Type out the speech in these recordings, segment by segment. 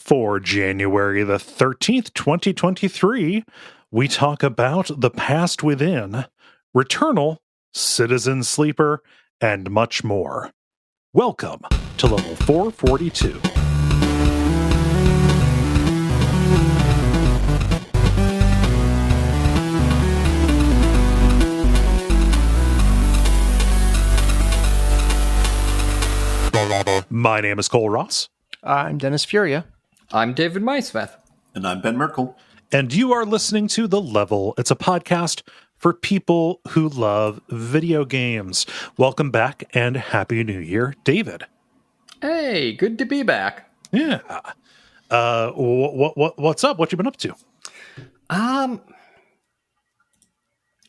For January the 13th, 2023, we talk about The Past Within, Returnal, Citizen Sleeper, and much more. Welcome to Level 442. My name is Kole Ross. I'm Dennis Furia. I'm David Maismith. And I'm Ben Merkel. And you are listening to The Level. It's a podcast for people who love video games. Welcome back and Happy New Year, David. Hey, good to be back. Yeah. What's up? What you been up to?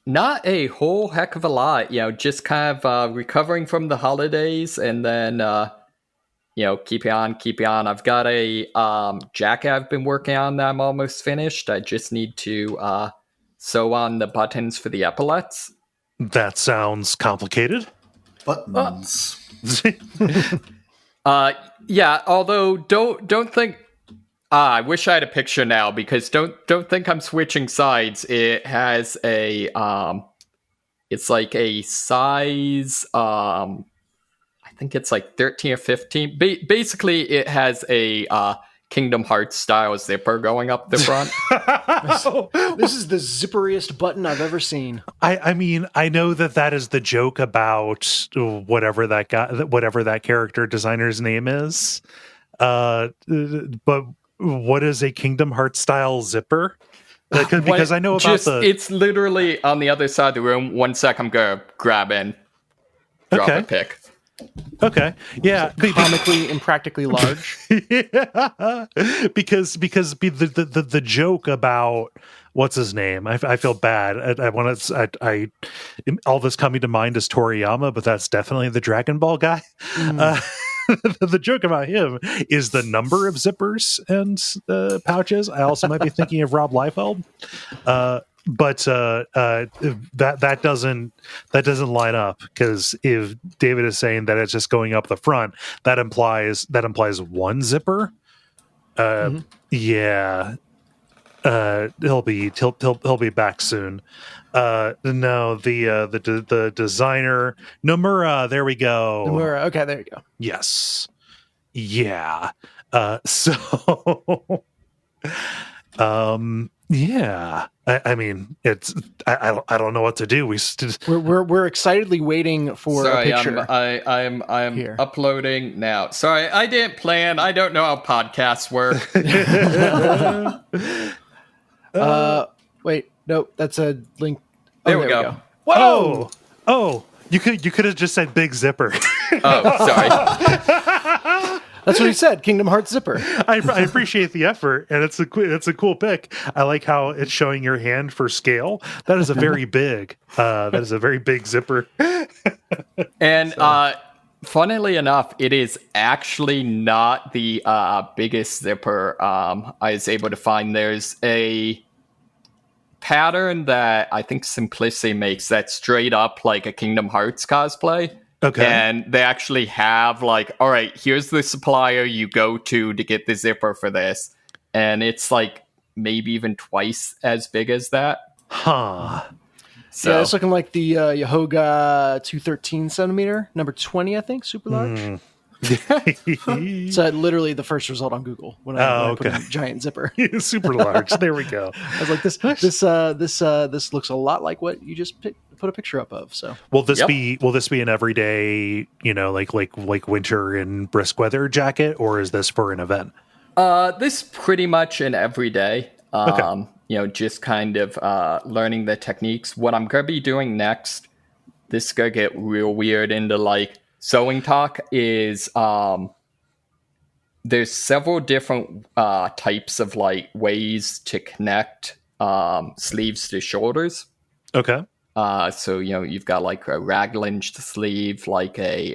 Not a whole heck of a lot. Just kind of recovering from the holidays and then keep on. I've got a jacket I've been working on that I'm almost finished. I just need to sew on the buttons for the epaulets. That sounds complicated. Buttons. Yeah, although don't think I wish I had a picture now because don't think I'm switching sides. It has a it's like a size I think it's like 13 or 15. Basically, it has a Kingdom Hearts style zipper going up the front. This is the zipperiest button I've ever seen. I mean, I know that is the joke about whatever that character designer's name is. But what is a Kingdom Hearts style zipper? Because I know about it's literally on the other side of the room. 1 sec, I'm gonna grab and drop a pic. Okay. Yeah. Comically and practically large. Yeah. Because the joke about what's his name? I feel bad. I all this coming to mind is Toriyama, but that's definitely the Dragon Ball guy. The joke about him is the number of zippers and pouches. I also might be thinking of Rob Liefeld. But that doesn't line up, because if David is saying that it's just going up the front, that implies one zipper. Yeah. He'll be back soon. No, the designer Nomura. There we go. Nomura. Okay, there you go. Yes. Yeah. Yeah. I mean, it's I don't know what to do. We're excitedly waiting for a picture. I'm here. Uploading now. Sorry, I didn't plan. I don't know how podcasts work. Wait, nope, that's a link. There we go. Whoa! Oh, you could have just said Big Zipper. Oh, sorry. That's what he said. Kingdom Hearts zipper. I appreciate the effort, and it's a cool pic. I like how it's showing your hand for scale. That is a very big. That is a very big zipper. And funnily enough, it is actually not the biggest zipper I was able to find. There's a pattern that I think Simplicity makes that's straight up like a Kingdom Hearts cosplay. Okay. And they actually have like, all right, here's the supplier you go to get the zipper for this. And it's like maybe even twice as big as that. Huh. So yeah, it's looking like the Yahoga 213 centimeter, number 20, I think, super large. So literally the first result on Google when I put in giant zipper. Super large. There we go. I was like, this looks a lot like what you just put a picture up of. So will this be an everyday, like winter and brisk weather jacket, or is this for an event? This pretty much an everyday. Just kind of learning the techniques. What I'm gonna be doing next, this is gonna get real weird into like sewing talk, is there's several different types of like ways to connect sleeves to shoulders. Okay. So you've got like a raglan sleeve, like a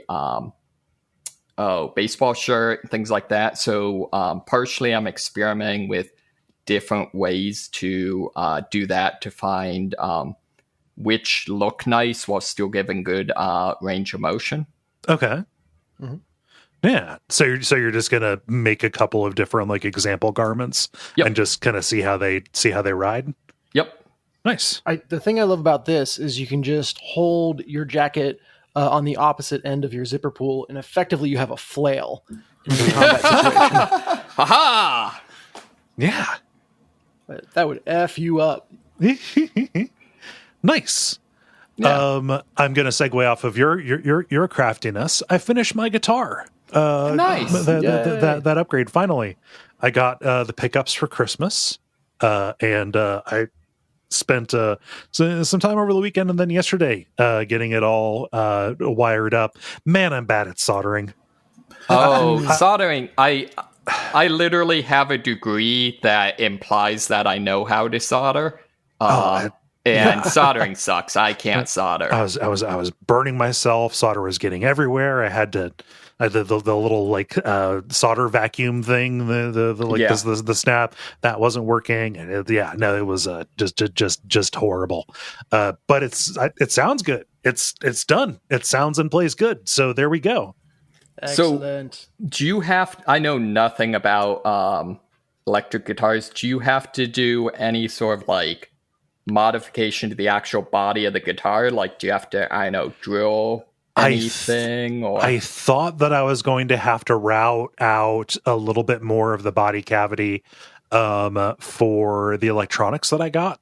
baseball shirt, things like that. So partially I'm experimenting with different ways to do that to find which look nice while still giving good range of motion. Okay. Mm-hmm. Yeah. So you're just gonna make a couple of different like example garments and just kind of see how they ride. Yep. Nice. The thing I love about this is you can just hold your jacket on the opposite end of your zipper pull, and effectively you have a flail in a combat situation. Haha! Yeah. But that would F you up. Nice. Yeah. I'm going to segue off of your craftiness. I finished my guitar. Nice. That upgrade finally. I got the pickups for Christmas, and I spent some time over the weekend and then yesterday getting it all wired up. Man, I'm bad at soldering. Oh, soldering. I literally have a degree that implies that I know how to solder. And soldering sucks. I can't solder. I was burning myself. Solder was getting everywhere. I had to the little like solder vacuum thing, the snap that wasn't working. And it was just horrible. But it sounds good. It's done. It sounds and plays good. So there we go. Excellent. So do you have? I know nothing about electric guitars. Do you have to do any sort of like modification to the actual body of the guitar? Like, do you have to, drill anything? I thought that I was going to have to route out a little bit more of the body cavity for the electronics that I got.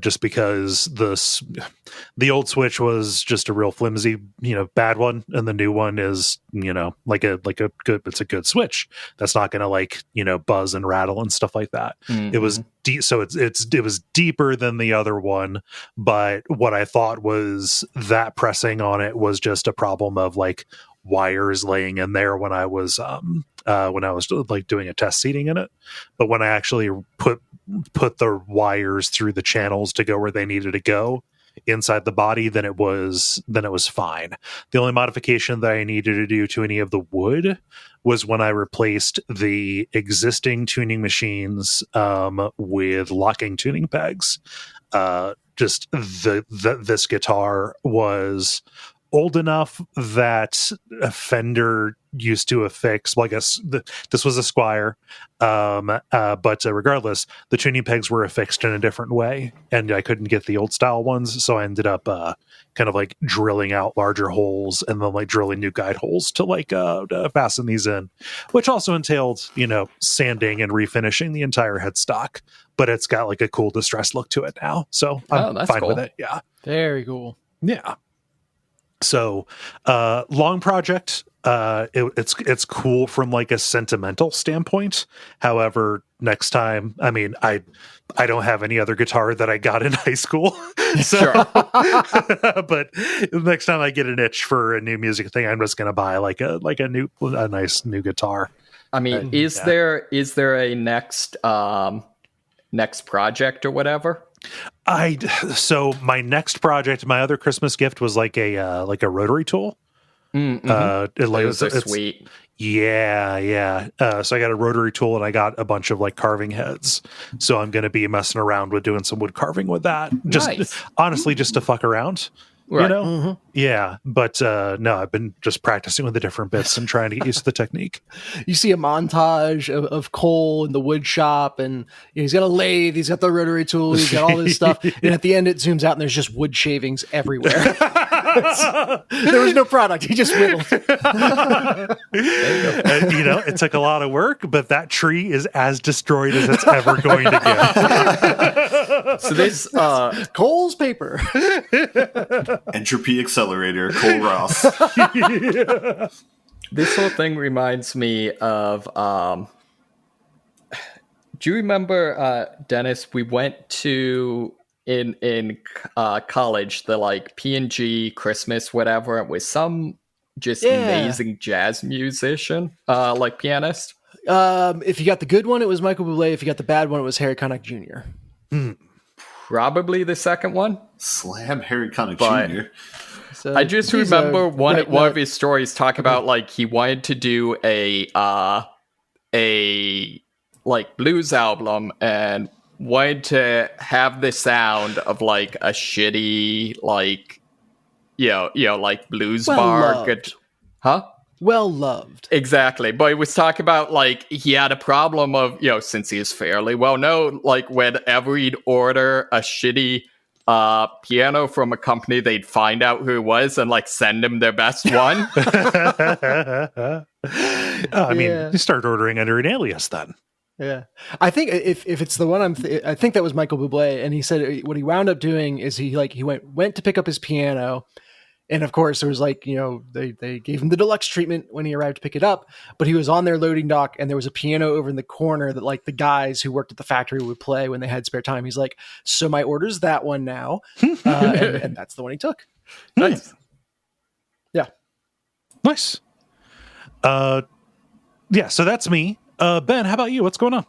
Just because the old Switch was just a real flimsy, bad one, and the new one is, it's a good Switch that's not going to buzz and rattle and stuff like that. It was deep, so it was deeper than the other one, but what I thought was that pressing on it was just a problem of like wires laying in there when I was like doing a test seating in it. But when I actually put the wires through the channels to go where they needed to go inside the body, then it was fine. The only modification that I needed to do to any of the wood was when I replaced the existing tuning machines with locking tuning pegs. Just this guitar was old enough that a Fender used to affix. Well, I guess this was a Squire, but regardless, the tuning pegs were affixed in a different way, and I couldn't get the old style ones, so I ended up kind of like drilling out larger holes and then like drilling new guide holes to fasten these in, which also entailed sanding and refinishing the entire headstock. But it's got like a cool distressed look to it now, so I'm fine cool with it. Yeah, very cool. Yeah. So, long project. It's cool from like a sentimental standpoint. However, next time, I mean, I don't have any other guitar that I got in high school. So, but next time I get an itch for a new music thing, I'm just going to buy a nice new guitar. I mean, is there a next project or whatever? So my next project, my other Christmas gift was like a rotary tool. Those are sweet. Yeah. So I got a rotary tool and I got a bunch of like carving heads. So I'm going to be messing around with doing some wood carving with that. Honestly, just to fuck around. Right. Yeah, but no, I've been just practicing with the different bits and trying to get used to the technique. You see a montage of Kole in the wood shop, and he's got a lathe, he's got the rotary tool, he's got all this stuff, and at the end it zooms out and there's just wood shavings everywhere. There was no product, he just whittled. It took a lot of work, but that tree is as destroyed as it's ever going to get. So this Cole's paper. Entropy Accelerator, Cole Ross. This whole thing reminds me of do you remember Dennis, we went to in college the like P&G Christmas whatever with some just amazing jazz musician like pianist? If you got the good one it was Michael Bublé, if you got the bad one it was Harry Connick Jr. Probably the second one. Slam Harry Connick Jr. So I just remember one of his stories talk about like he wanted to do a like blues album and wanted to have the sound of like a shitty like like blues bar. well loved. Exactly. But he was talking about, like, he had a problem of, since he is fairly well known, like, whenever he'd order a shitty piano from a company, they'd find out who it was and, like, send him their best one. I mean, you start ordering under an alias then. Yeah, I think if it's the one I think that was Michael Bublé, and he said what he wound up doing is he went to pick up his piano, and of course there was they gave him the deluxe treatment when he arrived to pick it up, but he was on their loading dock and there was a piano over in the corner that like the guys who worked at the factory would play when they had spare time. He's like, so my order's that one now, and that's the one he took. Nice. Yeah, nice. Yeah, so that's me. Ben, how about you? What's going on?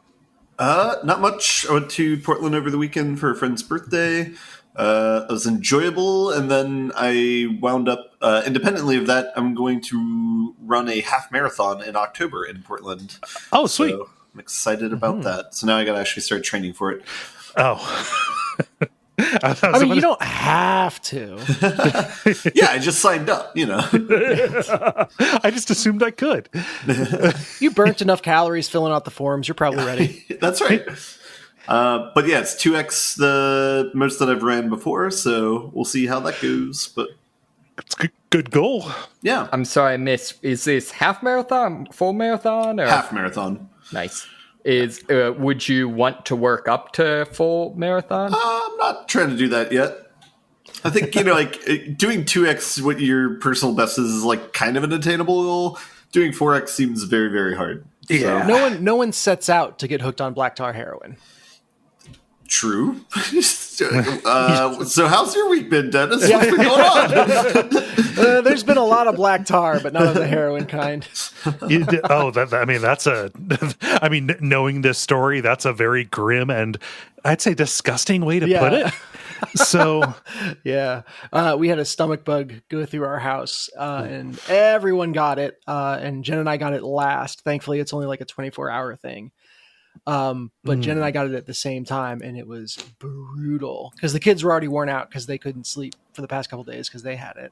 Not much. I went to Portland over the weekend for a friend's birthday. It was enjoyable, and then I wound up, independently of that, I'm going to run a half marathon in October in Portland. Oh, sweet. So I'm excited about that. So now I got to actually start training for it. Oh. I mean, you don't have to. Yeah, I just signed up, I just assumed I could. You burnt enough calories filling out the forms. You're probably ready. That's right. But yeah, it's 2x the most that I've ran before, so we'll see how that goes. But it's a good goal. Yeah. I'm sorry, I missed. Is this half marathon, full marathon? Or? Half marathon. Nice. Would you want to work up to full marathon? I'm not trying to do that yet. I think, doing 2x what your personal best is like kind of an attainable goal. Doing 4x seems very, very hard. Yeah. So. No one sets out to get hooked on black tar heroin. True. So how's your week been, Dennis? What's been going on? There's been a lot of black tar, but not of the heroin kind. Knowing this story, that's a very grim and I'd say disgusting way to put it. So, yeah, we had a stomach bug go through our house, and everyone got it, and Jen and I got it last. Thankfully, it's only like a 24-hour thing. But Jen and I got it at the same time, and it was brutal because the kids were already worn out because they couldn't sleep for the past couple of days because they had it.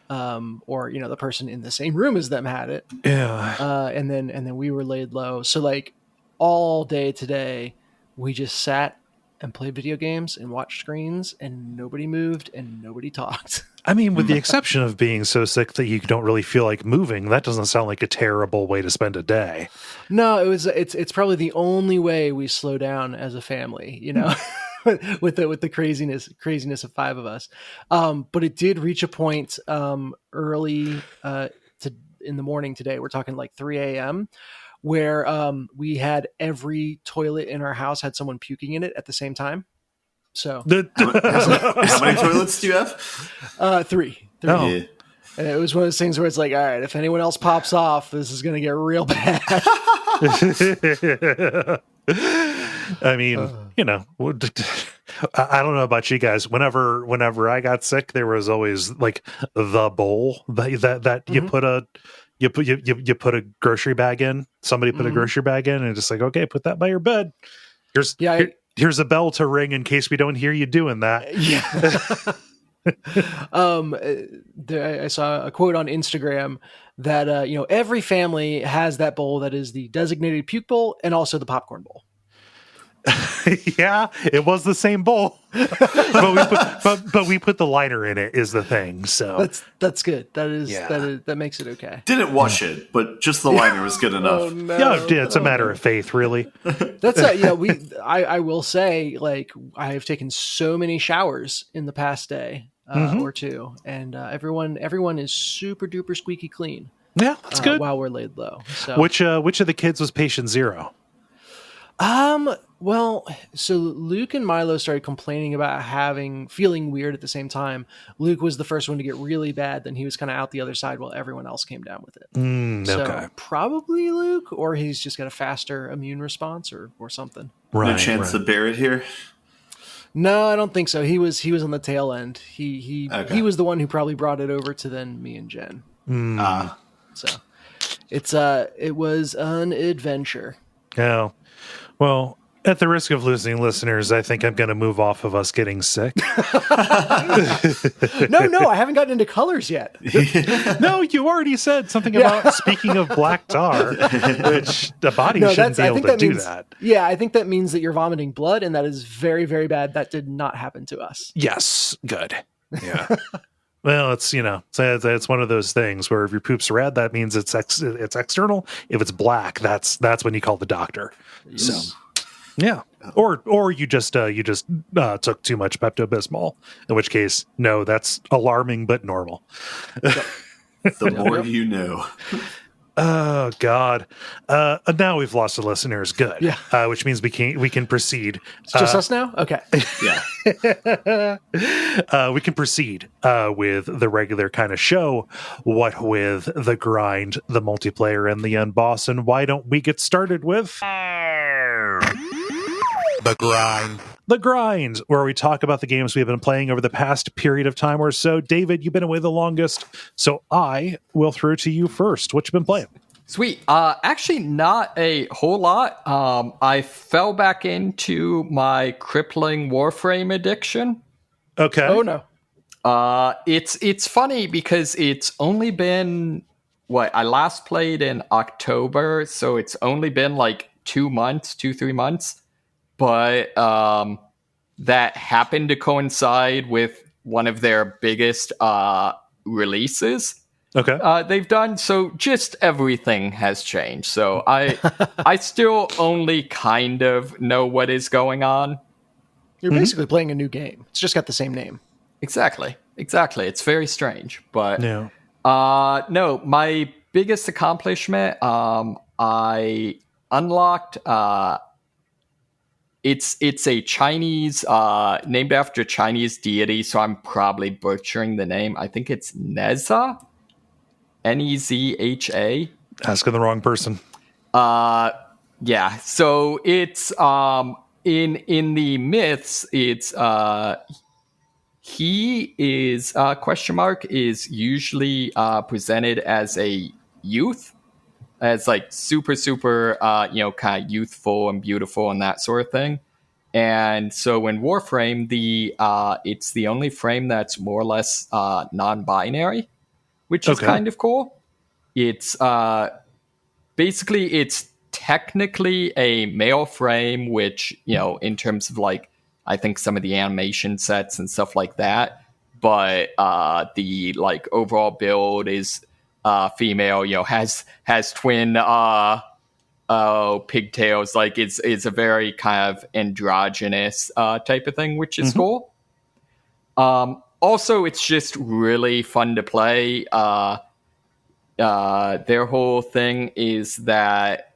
Or the person in the same room as them had it. Yeah. And then we were laid low. So like all day today, we just sat and played video games and watched screens, and nobody moved and nobody talked. I mean, with the exception of being so sick that you don't really feel like moving, that doesn't sound like a terrible way to spend a day. No, it's probably the only way we slow down as a family, with the craziness of five of us. But it did reach a point early in the morning today. We're talking like 3 a.m. where we had every toilet in our house had someone puking in it at the same time. So how many toilets do you have? 3. Oh. Yeah. And it was one of those things where it's like, all right, if anyone else pops off, this is going to get real bad. I mean, I don't know about you guys. Whenever I got sick, there was always like the bowl that you put you put a grocery bag in. Somebody put a grocery bag in, and just like, okay, put that by your bed. Here's a bell to ring in case we don't hear you doing that. Yeah. I saw a quote on Instagram that every family has that bowl that is the designated puke bowl and also the popcorn bowl. Yeah, it was the same bowl, but we put the liner in it is the thing. So that's good. That makes it okay. Didn't wash it, but just the liner was good enough. Oh, no. Yeah, it's a matter of faith, really. That's I will say, like, I have taken so many showers in the past day or two, and everyone is super duper squeaky clean. Yeah, that's good. While we're laid low. So which of the kids was patient zero? Well, so Luke and Milo started complaining about feeling weird at the same time. Luke was the first one to get really bad, then he was kind of out the other side while everyone else came down with it. So probably Luke, or he's just got a faster immune response or something. Right, no chance to bear it here? No, I don't think so. He was on the tail end. He was the one who probably brought it over to then me and Jen. So it was an adventure. Yeah. Well, At the risk of losing listeners, I think I'm going to move off of us getting sick. No, I haven't gotten into colors yet. No, you already said something about speaking of black tar, which the body shouldn't be able to do that. Yeah, I think that means that you're vomiting blood, and that is very, very bad. That did not happen to us. Yes, good. Yeah. Well, it's it's one of those things where if your poop's red, that means it's external. If it's black, that's when you call the doctor. Yes. So. Yeah, or you just took too much Pepto-Bismol, in which case, no, that's alarming but normal. The more you know. Oh God! Now we've lost the listeners. Good. Yeah. Which means we can proceed. It's just us now. Okay. Yeah. We can proceed with the regular kind of show. What with the grind, the multiplayer, and the unboss. And why don't we get started with The grind, where we talk about the games we've been playing over the past period of time or so. David, you've been away the longest, so I will throw to you first. What you been playing? Sweet. Actually, not a whole lot. I fell back into my crippling Warframe addiction. Okay. Oh no. It's funny because it's only been I last played in October, so it's only been like 3 months. But that happened to coincide with one of their biggest releases. Okay. They've done. So just everything has changed. So I still only kind of know what is going on. You're basically playing a new game. It's just got the same name. Exactly. It's very strange. But No. No, my biggest accomplishment, I unlocked... It's a Chinese, named after a Chinese deity, so I'm probably butchering the name. I think it's Nezha, Nezha. Asking the wrong person. Yeah. So it's in the myths, it's he is is usually presented as a youth. As like super, kind of youthful and beautiful and that sort of thing. And so in Warframe, it's the only frame that's more or less non-binary, which is kind of cool. It's basically it's technically a male frame, which in terms of like I think some of the animation sets and stuff like that. But the like overall build is. Female, has twin pigtails. Like it's a very kind of androgynous type of thing, which is cool. Also, it's just really fun to play. Their whole thing is that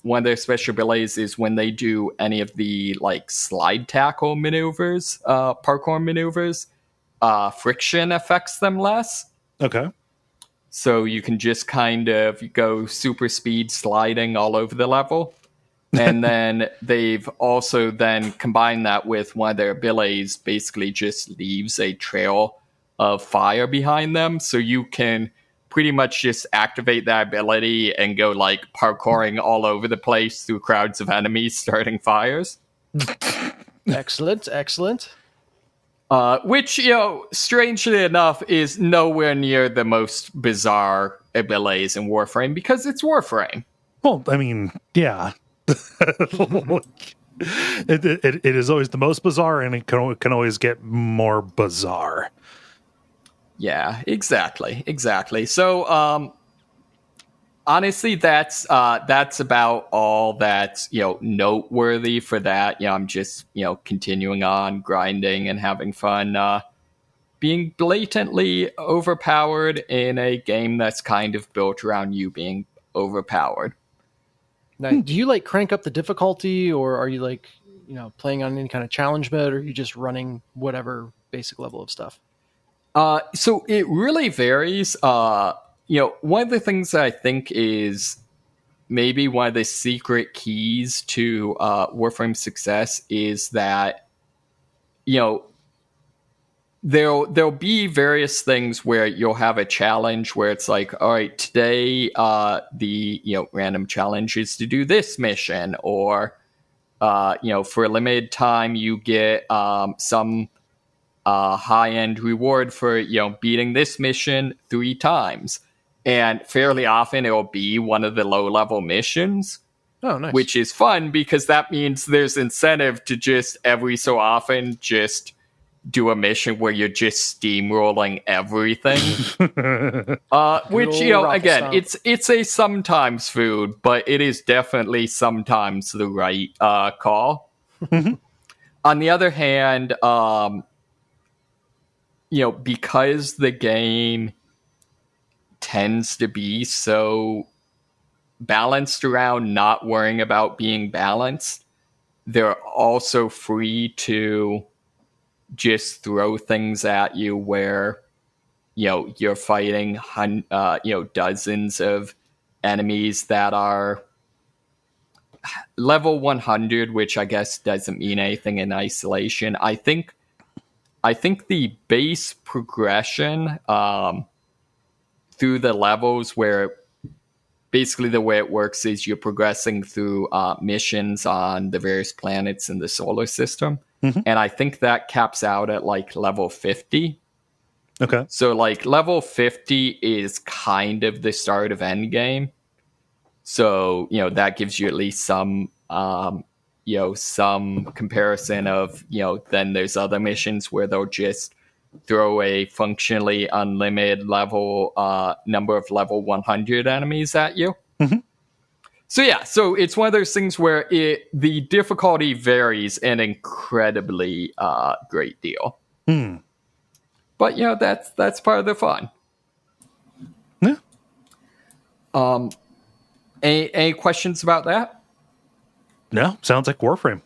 one of their special abilities is when they do any of the like slide tackle maneuvers, parkour maneuvers, friction affects them less. Okay. So you can just kind of go super speed sliding all over the level. And then they've also then combined that with one of their abilities, basically just leaves a trail of fire behind them. So you can pretty much just activate that ability and go like parkouring all over the place through crowds of enemies starting fires. Excellent. Which, strangely enough, is nowhere near the most bizarre abilities in Warframe because it's Warframe. Well, I mean, yeah. It is always the most bizarre, and it can always get more bizarre. Yeah, exactly. So, honestly, that's about all that's noteworthy for that. I'm just continuing on grinding and having fun, being blatantly overpowered in a game that's kind of built around you being overpowered. Now, do you like crank up the difficulty, or are you like playing on any kind of challenge mode, or are you just running whatever basic level of stuff? So it really varies. One of the things that I think is maybe one of the secret keys to Warframe's success is that, there'll be various things where you'll have a challenge where it's like, all right, today the random challenge is to do this mission, or for a limited time, you get some high-end reward for, beating this mission 3 times. And fairly often it'll be one of the low-level missions. Oh, nice. Which is fun because that means there's incentive to just every so often just do a mission where you're just steamrolling everything. Which, again, it's a sometimes food, but it is definitely sometimes the right call. On the other hand, because the game tends to be so balanced around not worrying about being balanced, they're also free to just throw things at you where you're fighting dozens of enemies that are level 100, which I guess doesn't mean anything in isolation. I think the base progression through the levels, where basically the way it works is you're progressing through missions on the various planets in the solar system. And I think that caps out at like level 50. Okay. So like level 50 is kind of the start of endgame. So, that gives you at least some, some comparison of, then there's other missions where they'll just throw a functionally unlimited level number of level 100 enemies at you. So it's one of those things where the difficulty varies an incredibly great deal. But that's part of the fun. Yeah. Any questions about that? No, sounds like Warframe.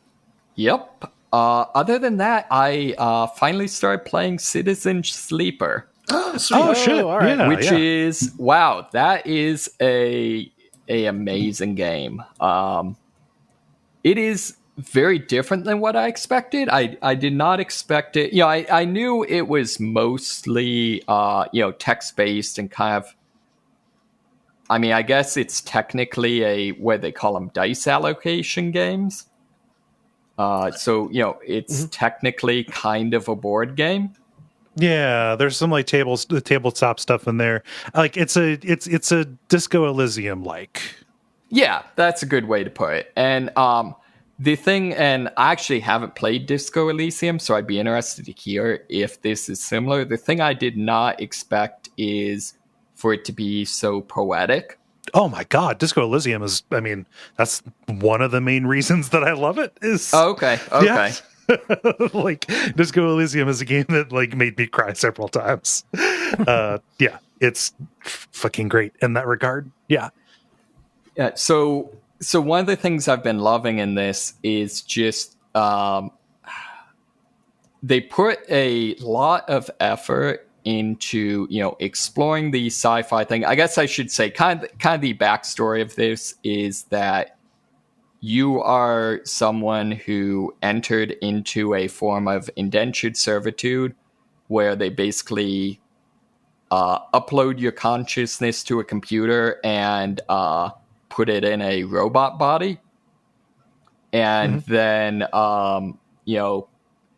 Yep. Other than that, I finally started playing Citizen Sleeper. Oh, sweet. Oh shit! all right. Yeah, Which yeah. is, wow, that is a amazing game. It is very different than what I expected. I did not expect it. I knew it was mostly text-based and kind of, I mean, I guess it's technically what they call them, dice allocation games. So it's technically kind of a board game. Yeah, there's some like tabletop stuff in there. Like it's a Disco Elysium like. Yeah, that's a good way to put it. And the thing, and I actually haven't played Disco Elysium, so I'd be interested to hear if this is similar. The thing I did not expect is for it to be so poetic. Oh my god, Disco Elysium is, I mean, that's one of the main reasons that I love it is Okay. Yeah. Like Disco Elysium is a game that like made me cry several times. Yeah, it's fucking great in that regard. Yeah. Yeah, so one of the things I've been loving in this is just they put a lot of effort into exploring the sci-fi thing. I guess I should say kind of the backstory of this is that you are someone who entered into a form of indentured servitude where they basically upload your consciousness to a computer and put it in a robot body. And then,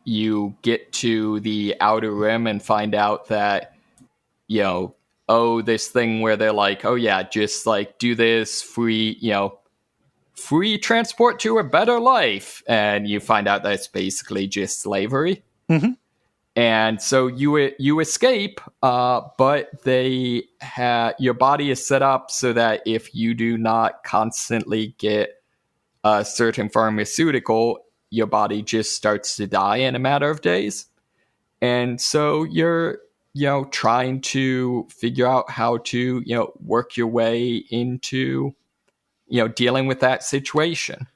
you get to the outer rim and find out that, this thing where they're like, oh yeah, just like do this free transport to a better life. And you find out that it's basically just slavery. And so you escape, but your body is set up so that if you do not constantly get a certain pharmaceutical, your body just starts to die in a matter of days. And so you're, trying to figure out how to, work your way into, dealing with that situation.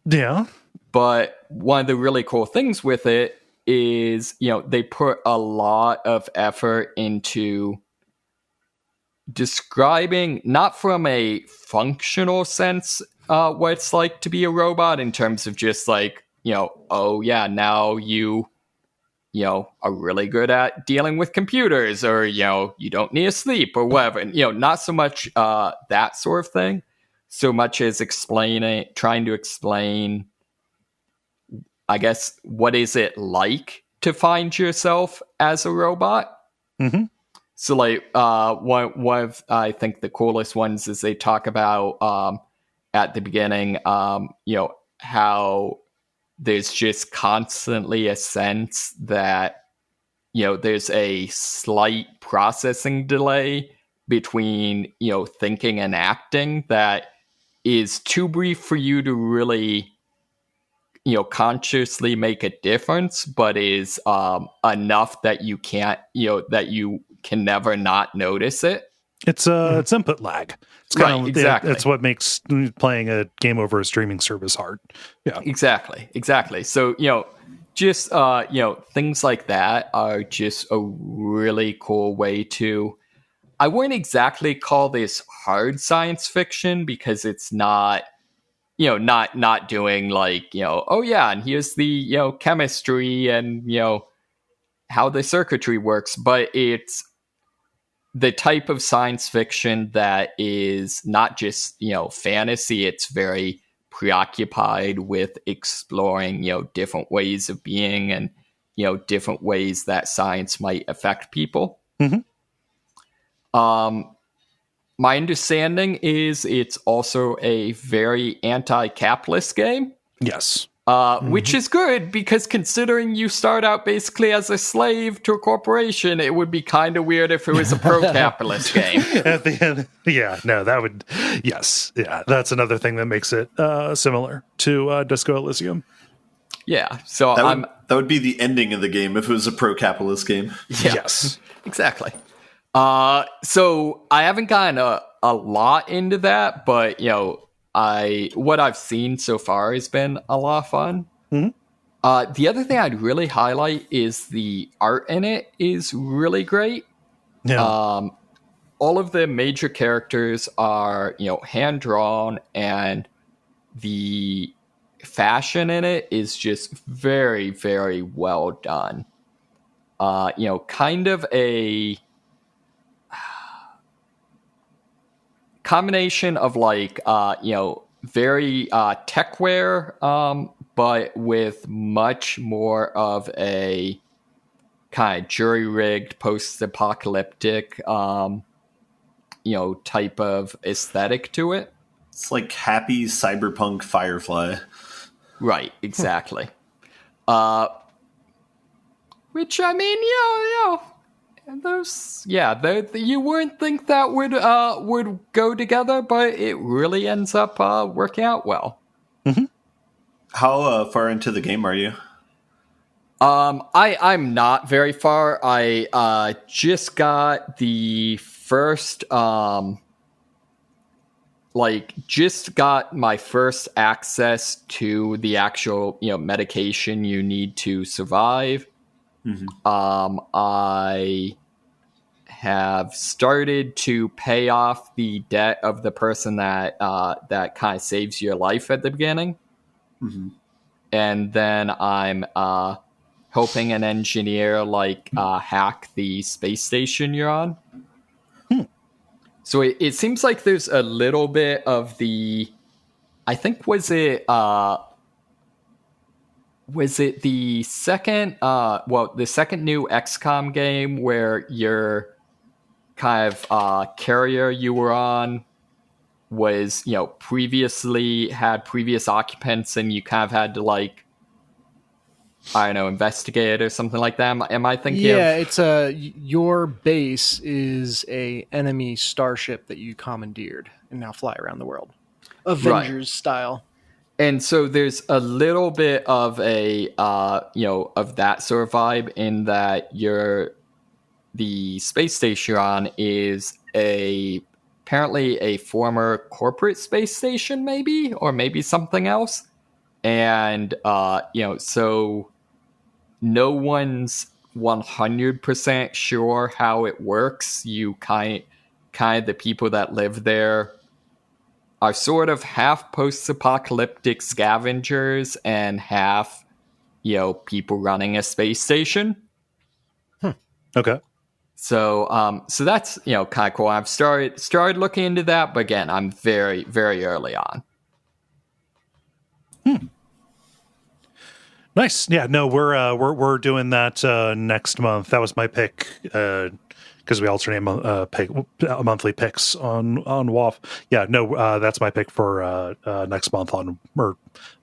Yeah. But one of the really cool things with it is, they put a lot of effort into describing, not from a functional sense, what it's like to be a robot in terms of just like, oh yeah, now you are really good at dealing with computers, or, you don't need to sleep or whatever. And, not so much that sort of thing, so much as trying to explain I guess, what is it like to find yourself as a robot? Mm-hmm. So, like, one of, I think, the coolest ones is they talk about at the beginning, how there's just constantly a sense that, there's a slight processing delay between, thinking and acting that is too brief for you to really, consciously make a difference, but is enough that you can't, that you can never not notice it. It's input lag. It's kind of exactly. It's what makes playing a game over a streaming service hard. Yeah, exactly. So just things like that are just a really cool way to. I wouldn't exactly call this hard science fiction because it's not. Not doing like, oh yeah, and here's the, chemistry and, how the circuitry works, but it's the type of science fiction that is not just, fantasy. It's very preoccupied with exploring, different ways of being and, different ways that science might affect people. Mm-hmm. My understanding is it's also a very anti-capitalist game. Yes. Which is good because considering you start out basically as a slave to a corporation, it would be kind of weird if it was a pro-capitalist game. At the end, that's another thing that makes it similar to Disco Elysium. Yeah, so that would be the ending of the game if it was a pro-capitalist game. Yeah, yes, exactly. So I haven't gotten a lot into that, but what I've seen so far has been a lot of fun. Mm-hmm. The other thing I'd really highlight is the art in it is really great. Yeah. All of the major characters are, hand drawn, and the fashion in it is just very, very well done. Kind of a combination of like very techwear, but with much more of a kind of jury-rigged post-apocalyptic type of aesthetic to it. It's like happy cyberpunk Firefly. Right, exactly. Which, I mean, those, you wouldn't think that would go together, but it really ends up working out well. Mm-hmm. How far into the game are you? I'm not very far. I just got the first just got my first access to the actual medication you need to survive. Mm-hmm. I have started to pay off the debt of the person that kind of saves your life at the beginning. Mm-hmm. And then I'm helping an engineer hack the space station you're on. So it seems like there's a little bit of the, I think was it the second the second new XCOM game where your kind of carrier you were on was previously had previous occupants and you kind of had to investigate or something like that. Am I thinking? Yeah, it's your base is a enemy starship that you commandeered and now fly around the world, Avengers style. And so there's a little bit of a of that sort of vibe in that the space station you're on is apparently a former corporate space station, maybe, or maybe something else. And, so no one's 100% sure how it works. You kind of the people that live there are sort of half post-apocalyptic scavengers and half, people running a space station. Okay. So that's, kind of cool. I've started looking into that, but again, I'm very, very early on. Nice. Yeah. No, we're doing that next month. That was my pick because we alternate monthly picks on WAF. Yeah. No, that's my pick for next month or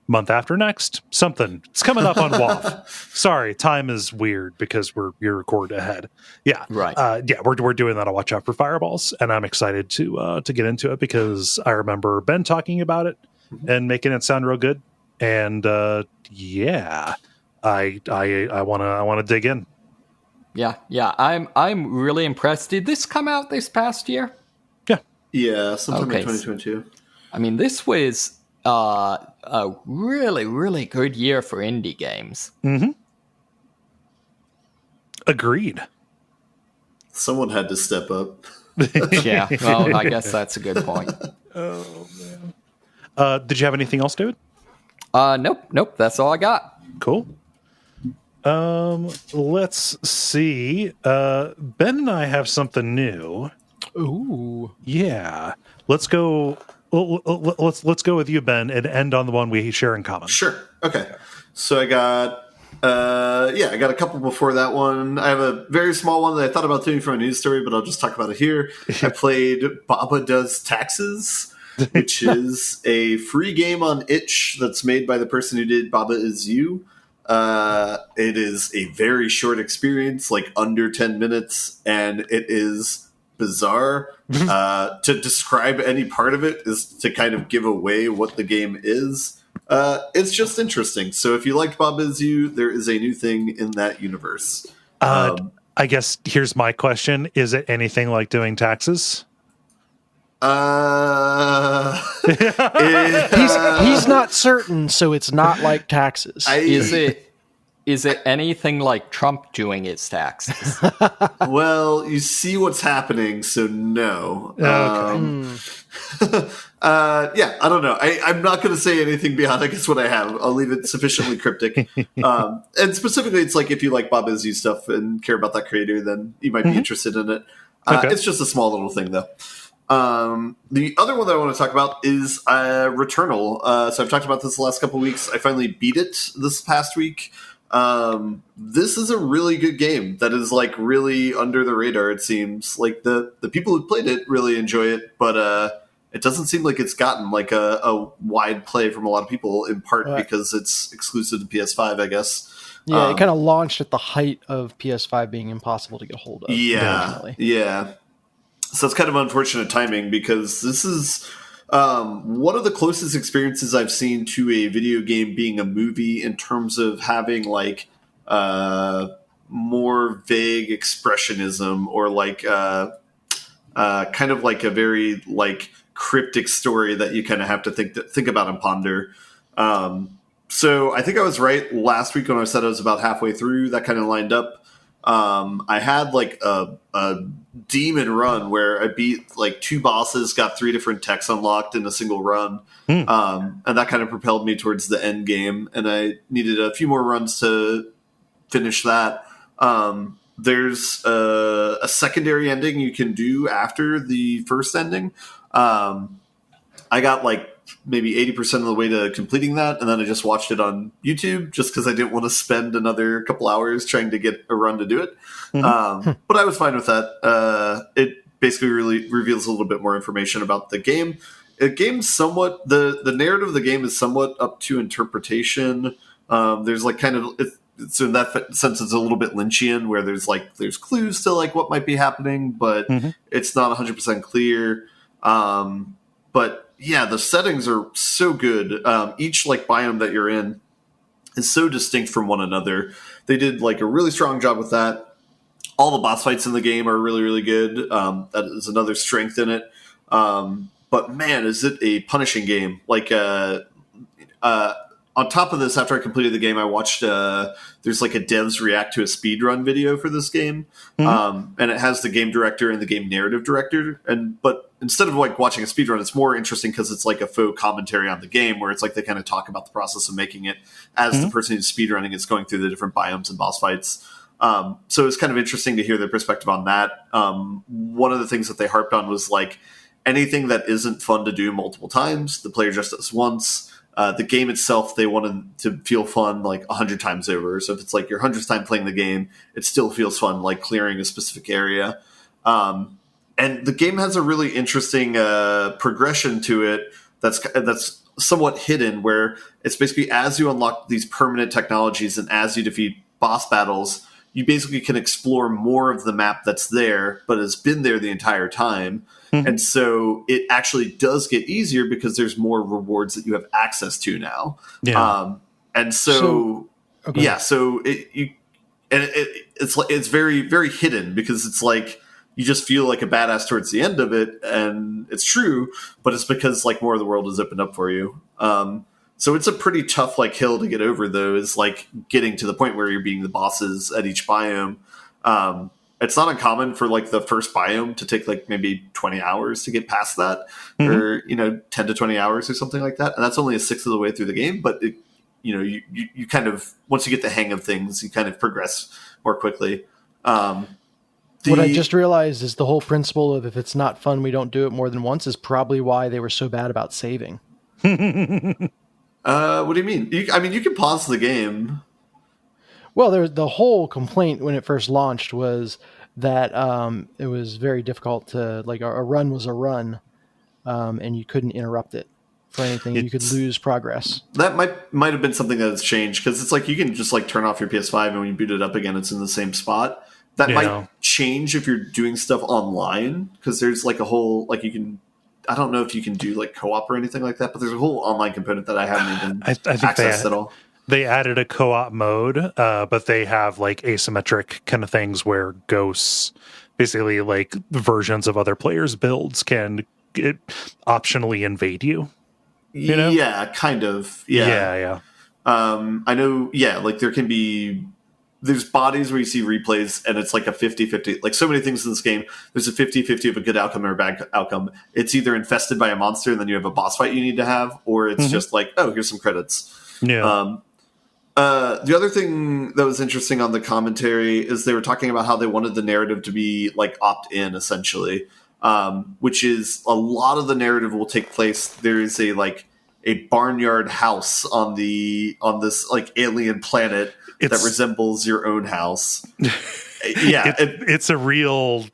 month after next. Something. It's coming up on WAF. Sorry, time is weird because you record ahead. Yeah. Right. Yeah. We're doing that. I'll watch out for fireballs, and I'm excited to get into it because I remember Ben talking about it and making it sound real good. And yeah, I want to dig in. Yeah. I'm really impressed. Did this come out this past year? Yeah, sometime in 2022. I mean, this was a really, really good year for indie games. Mm-hmm. Agreed. Someone had to step up. Yeah. Well, I guess that's a good point. Oh man. Did you have anything else, David? Nope. That's all I got. Cool. Let's see. Ben and I have something new. Ooh. Yeah. Let's go. Let's go with you, Ben, and end on the one we share in common. Sure. Okay. So I got I got a couple before that one. I have a very small one that I thought about doing for a news story, but I'll just talk about it here. I played Baba Does Taxes, which is a free game on itch that's made by the person who did Baba Is You. It is a very short experience, like under 10 minutes, and it is bizarre. To describe any part of it is to kind of give away what the game is. It's just interesting. So if you liked Baba Is You, there is a new thing in that universe. I guess here's my question. Is it anything like doing taxes? He's not certain, so it's not like taxes. Is it anything like Trump doing his taxes? Well, you see what's happening, so no. Okay. I don't know. I'm not going to say anything beyond, I guess, what I have. I'll leave it sufficiently cryptic. And specifically, it's like if you like Baba Is You stuff and care about that creator, then you might be interested in it. Okay. It's just a small little thing, though. The other one that I want to talk about is Returnal. So I've talked about this the last couple of weeks. I finally beat it this past week. This is a really good game that is like really under the radar. It seems like the people who played it really enjoy it, but it doesn't seem like it's gotten like a wide play from a lot of people, in part because it's exclusive to PS5, I guess. Yeah, it kind of launched at the height of PS5 being impossible to get hold of. Yeah. So it's kind of unfortunate timing because this is one of the closest experiences I've seen to a video game being a movie in terms of having like more vague expressionism or like kind of like a very like cryptic story that you kind of have to think about and ponder. So I think I was right last week when I said I was about halfway through. That kind of lined up. I had like a demon run where I beat like 2 bosses, got 3 different techs unlocked in a single run. And that kind of propelled me towards the end game. And I needed a few more runs to finish that. There's a secondary ending you can do after the first ending. I got like maybe 80% of the way to completing that, and then I just watched it on YouTube just because I didn't want to spend another couple hours trying to get a run to do it. But I was fine with that. It basically really reveals a little bit more information about the game. The game's somewhat the narrative of the game is somewhat up to interpretation. There's like kind of so in that sense it's a little bit Lynchian, where there's clues to like what might be happening, but it's not 100% clear. But yeah, the settings are so good. Each like biome that you're in is so distinct from one another. They did like a really strong job with that. All the boss fights in the game are really, really good. That is another strength in it. But man, is it a punishing game. Like on top of this, after I completed the game, I watched there's like a devs react to a speedrun video for this game. And it has the game director and the game narrative director. But instead of like watching a speedrun, it's more interesting because it's like a faux commentary on the game, where it's like they kind of talk about the process of making it as the person who's speedrunning is going through the different biomes and boss fights. So it's kind of interesting to hear their perspective on that. One of the things that they harped on was like anything that isn't fun to do multiple times, the player just does once. The game itself, they wanted to feel fun like 100 times over. So if it's like your 100th time playing the game, it still feels fun, like clearing a specific area. And the game has a really interesting progression to it that's somewhat hidden, where it's basically as you unlock these permanent technologies and as you defeat boss battles, you basically can explore more of the map that's there, but has been there the entire time. Mm-hmm. And so it actually does get easier because there's more rewards that you have access to now. Yeah. So it's very, very hidden because it's like, you just feel like a badass towards the end of it, and it's true, but it's because like more of the world is opened up for you. So it's a pretty tough like hill to get over, though, is like getting to the point where you're beating the bosses at each biome. It's not uncommon for like the first biome to take like maybe 20 hours to get past that, or 10 to 20 hours or something like that, and that's only a sixth of the way through the game. But you kind of, once you get the hang of things, you kind of progress more quickly. What I just realized is the whole principle of if it's not fun, we don't do it more than once is probably why they were so bad about saving. What do you mean? You can pause the game. Well, the whole complaint when it first launched was that it was very difficult to, like, a run was a run, and you couldn't interrupt it for anything. You could lose progress. That might have been something that has changed, because it's like you can just like turn off your PS5 and when you boot it up again, it's in the same spot. That might change if you're doing stuff online, because there's like a whole, like you can, I don't know if you can do like co-op or anything like that, but there's a whole online component that I haven't even accessed at all. They added a co-op mode, but they have like asymmetric kind of things where ghosts, basically like versions of other players' builds, can optionally invade you. Yeah, kind of. Yeah. I know, like there's bodies where you see replays and it's like a 50-50. Like so many things in this game, there's a 50-50 of a good outcome or a bad outcome. It's either infested by a monster and then you have a boss fight you need to have, or it's just like, oh, here's some credits. Yeah. The other thing that was interesting on the commentary is they were talking about how they wanted the narrative to be like opt-in, essentially, which is a lot of the narrative will take place. There is a barnyard house on this like alien planet that resembles your own house. Yeah, it's a real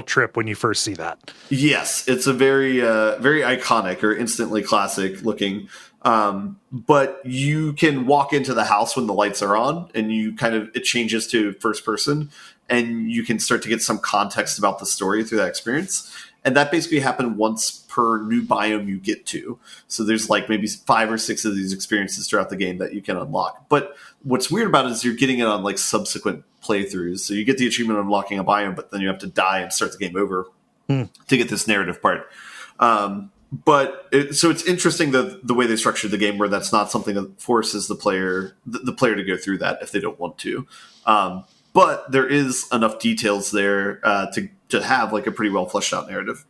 trip when you first see that. Yes, it's a very very iconic or instantly classic looking. But you can walk into the house when the lights are on, and it changes to first person, and you can start to get some context about the story through that experience. And that basically happened once per new biome you get to. So there's like maybe 5 or 6 of these experiences throughout the game that you can unlock. But what's weird about it is you're getting it on like subsequent playthroughs. So you get the achievement of unlocking a biome, but then you have to die and start the game over to get this narrative part. So it's interesting the way they structured the game, where that's not something that forces the player to go through that if they don't want to. But there is enough details there to have like a pretty well fleshed out narrative.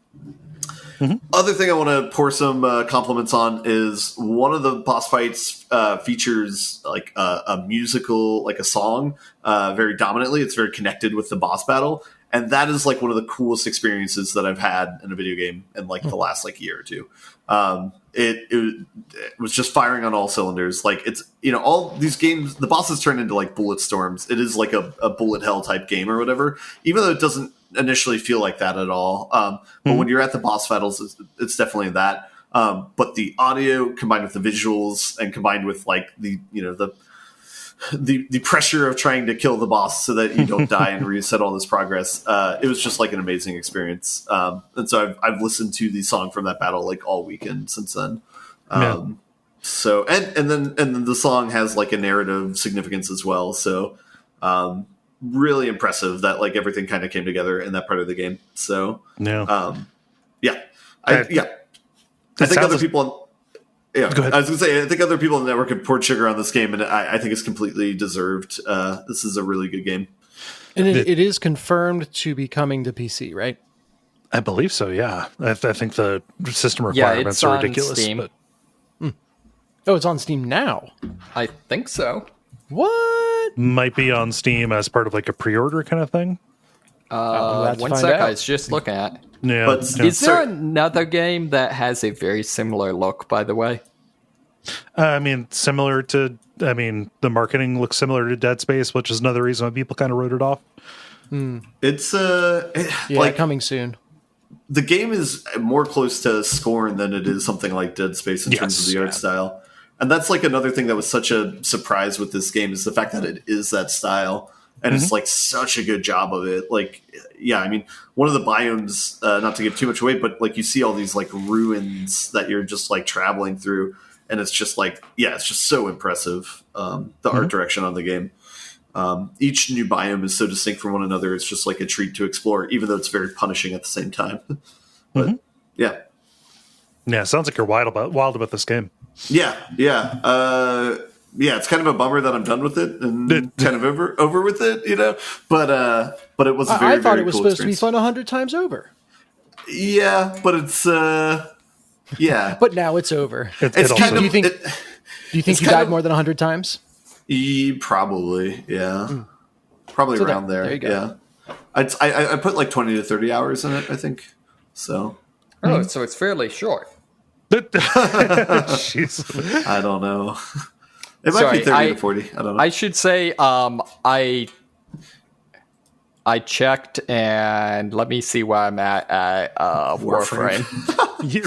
Mm-hmm. Other thing I want to pour some compliments on is one of the boss fights features like a musical, like a song, very dominantly. It's very connected with the boss battle. And that is like one of the coolest experiences that I've had in a video game in like the last like year or two. It was just firing on all cylinders. Like it's, all these games, the bosses turn into like bullet storms. It is like a bullet hell type game or whatever, even though it doesn't initially feel like that at all. But when you're at the boss battles, it's definitely that. But the audio combined with the visuals and combined with like the pressure of trying to kill the boss so that you don't die and reset all this progress. It was just like an amazing experience. And so I've listened to the song from that battle like all weekend since then. So, and then the song has like a narrative significance as well. So, really impressive that like everything kind of came together in that part of the game. So, I think other people. Yeah, I was going to say, I think other people on the network have poured sugar on this game, and I think it's completely deserved. This is a really good game. And it is confirmed to be coming to PC, right? I believe so, yeah. I think the system requirements are ridiculous. Steam. But... Oh, it's on Steam now? I think so. What? Might be on Steam as part of like a pre-order kind of thing. One sec, I was just looking at. Yeah. But is there another game that has a very similar look, by the way? I mean, the marketing looks similar to Dead Space, which is another reason why people kind of wrote it off. It's coming soon. The game is more close to Scorn than it is something like Dead Space in terms of the art style. And that's like another thing that was such a surprise with this game is the fact that it is that style. And it's like such a good job of it. Like, yeah, I mean, one of the biomes, not to give too much away, but like you see all these like ruins that you're just like traveling through. And it's just like, yeah, it's just so impressive. The art direction on the game. Each new biome is so distinct from one another. It's just like a treat to explore, even though it's very punishing at the same time. But yeah. Sounds like you're wild about this game. Yeah. It's kind of a bummer that I'm done with it and kind of over with it, you know. But it was a very, I thought very it was cool supposed experience. to be fun 100 times over. Yeah, but it's yeah. But now it's over. It's kind of. Do you think you died more than 100 times? Probably, yeah. Probably So around there you go. Yeah. I put like 20 to 30 hours in it, I think. So. So it's fairly short. Jeez. I don't know. It might be 30 to 40. I don't know. I should say I checked, and let me see where I'm at Warframe.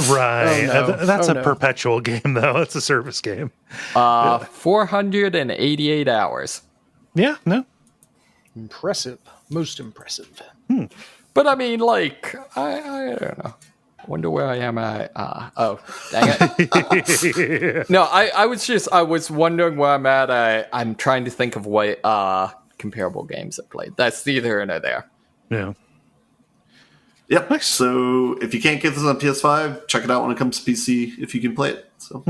Right. Oh, no. That's Oh, a no. perpetual game, though. It's a service game. 488 hours. Yeah, no. Impressive. Most impressive. But I mean, like, I don't know. Wonder where I am at. Oh, dang it. No, I was wondering where I'm at. I'm trying to think of what comparable games I played. That's neither here nor there. Yeah. Yep. Nice. So if you can't get this on PS5, check it out when it comes to PC if you can play it. So.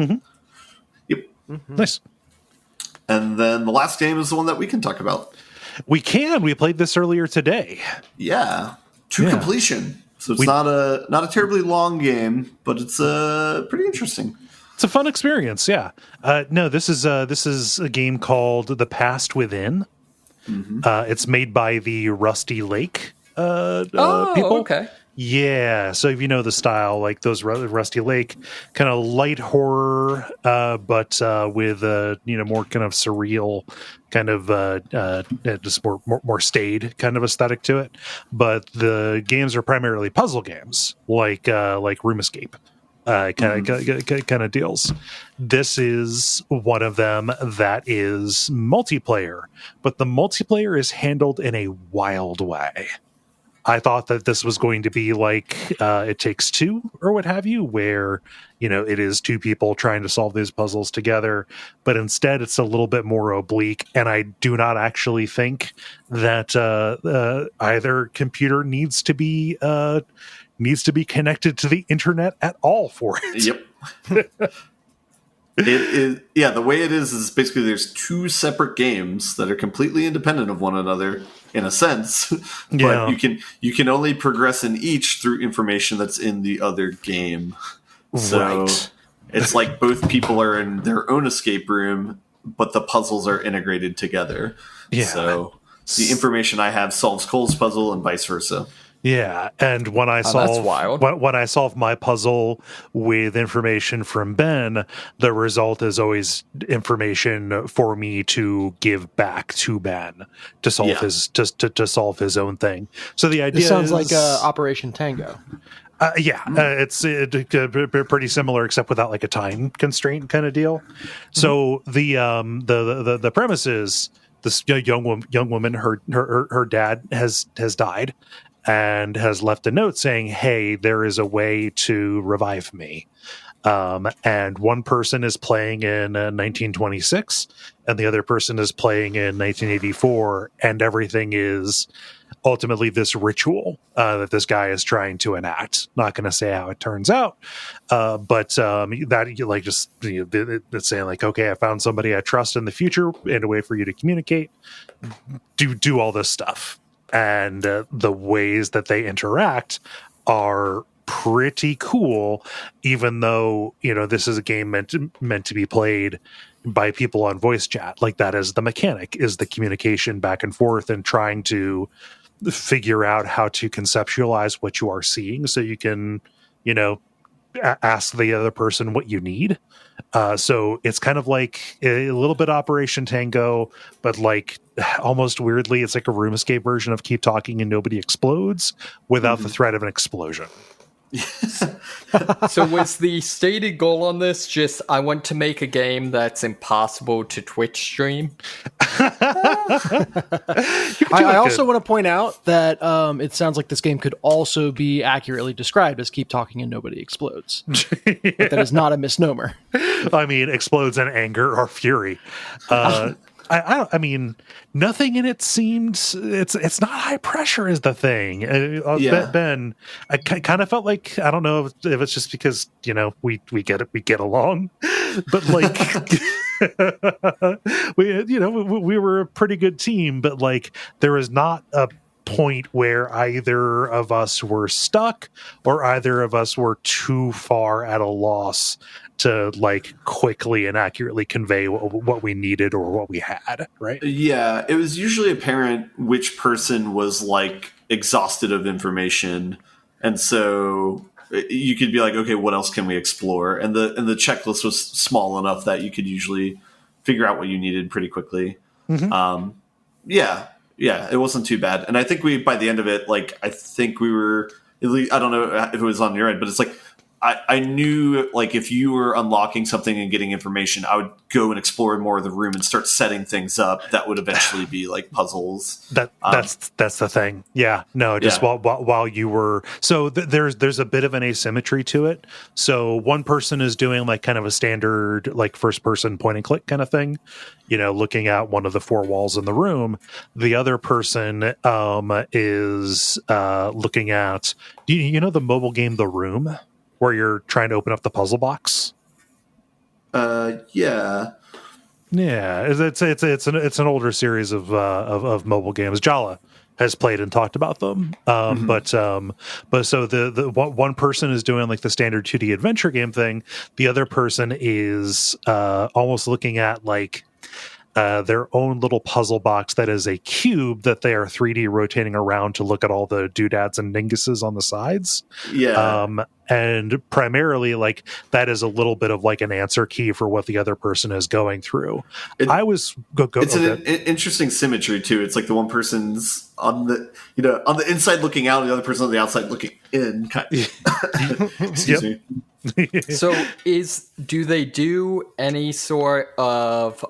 Yep. Nice. And then the last game is the one that we can talk about. We played this earlier today. Yeah. To completion. So it's not a terribly long game, but it's pretty interesting. It's a fun experience, yeah. No, this is a game called The Past Within. It's made by the Rusty Lake people. Okay. Yeah, so if you know the style, like those Rusty Lake, kind of light horror, but with more kind of surreal, kind of just more staid kind of aesthetic to it. But the games are primarily puzzle games, like Room Escape, kind of deals. This is one of them that is multiplayer, but the multiplayer is handled in a wild way. I thought that this was going to be like It Takes Two or what have you, where, it is two people trying to solve these puzzles together. But instead, it's a little bit more oblique. And I do not actually think that either computer needs to be connected to the internet at all for it. Yep. It is, yeah, the way it is basically there's two separate games that are completely independent of one another in a sense, but you can only progress in each through information that's in the other game. So it's like both people are in their own escape room, but the puzzles are integrated together. Yeah. So the information I have solves Cole's puzzle and vice versa. Yeah, and when I solve my puzzle with information from Ben, the result is always information for me to give back to Ben to solve to solve his own thing. So the idea sounds like Operation Tango. It's pretty similar, except without like a time constraint kind of deal. So the premise is this young woman, her dad has died. And has left a note saying, "Hey, there is a way to revive me." And one person is playing in 1926, and the other person is playing in 1984, and everything is ultimately this ritual that this guy is trying to enact. Not going to say how it turns out, but that it's saying like, "Okay, I found somebody I trust in the future, and a way for you to communicate. Do all this stuff." And the ways that they interact are pretty cool, even though this is a game meant to be played by people on voice chat. Like that is the mechanic, is the communication back and forth and trying to figure out how to conceptualize what you are seeing, so you can ask the other person what you need. So it's kind of like a little bit Operation Tango, but like almost weirdly, it's like a room escape version of Keep Talking and Nobody Explodes without the threat of an explosion. So was the stated goal on this just, I want to make a game that's impossible to Twitch stream? I also want to point out that it sounds like this game could also be accurately described as Keep Talking and Nobody Explodes. But that is not a misnomer. I mean, explodes in anger or fury. I mean, nothing in it seemed. It's not high pressure is the thing. Ben, I kind of felt like, I don't know if it's just because we get along, but like we were a pretty good team, but like there was not a point where either of us were stuck or either of us were too far at a loss to like quickly and accurately convey what we needed or what we had, right? Yeah, it was usually apparent which person was like exhausted of information, and so you could be like, okay, what else can we explore? And the checklist was small enough that you could usually figure out what you needed pretty quickly. Yeah, it wasn't too bad, and I think by the end of it, like I think we were, at least, I don't know if it was on your end, but it's like I knew, like, if you were unlocking something and getting information, I would go and explore more of the room and start setting things up that would eventually be like puzzles. That's the thing. Yeah, no, just while you were, so there's a bit of an asymmetry to it. So one person is doing like kind of a standard like first person point and click kind of thing, looking at one of the four walls in the room. The other person is looking at, the mobile game The Room, where you're trying to open up the puzzle box. Yeah, it's an older series of mobile games. Jala has played and talked about them. But so the one person is doing like the standard 2D adventure game thing. The other person is almost looking at like their own little puzzle box that is a cube that they are 3D rotating around to look at all the doodads and dinguses on the sides. Yeah. And primarily, like, that is a little bit of like an answer key for what the other person is going through. It's an interesting symmetry too. It's like the one person's on the on the inside looking out, and the other person on the outside looking in. Excuse me. So do they do any sort of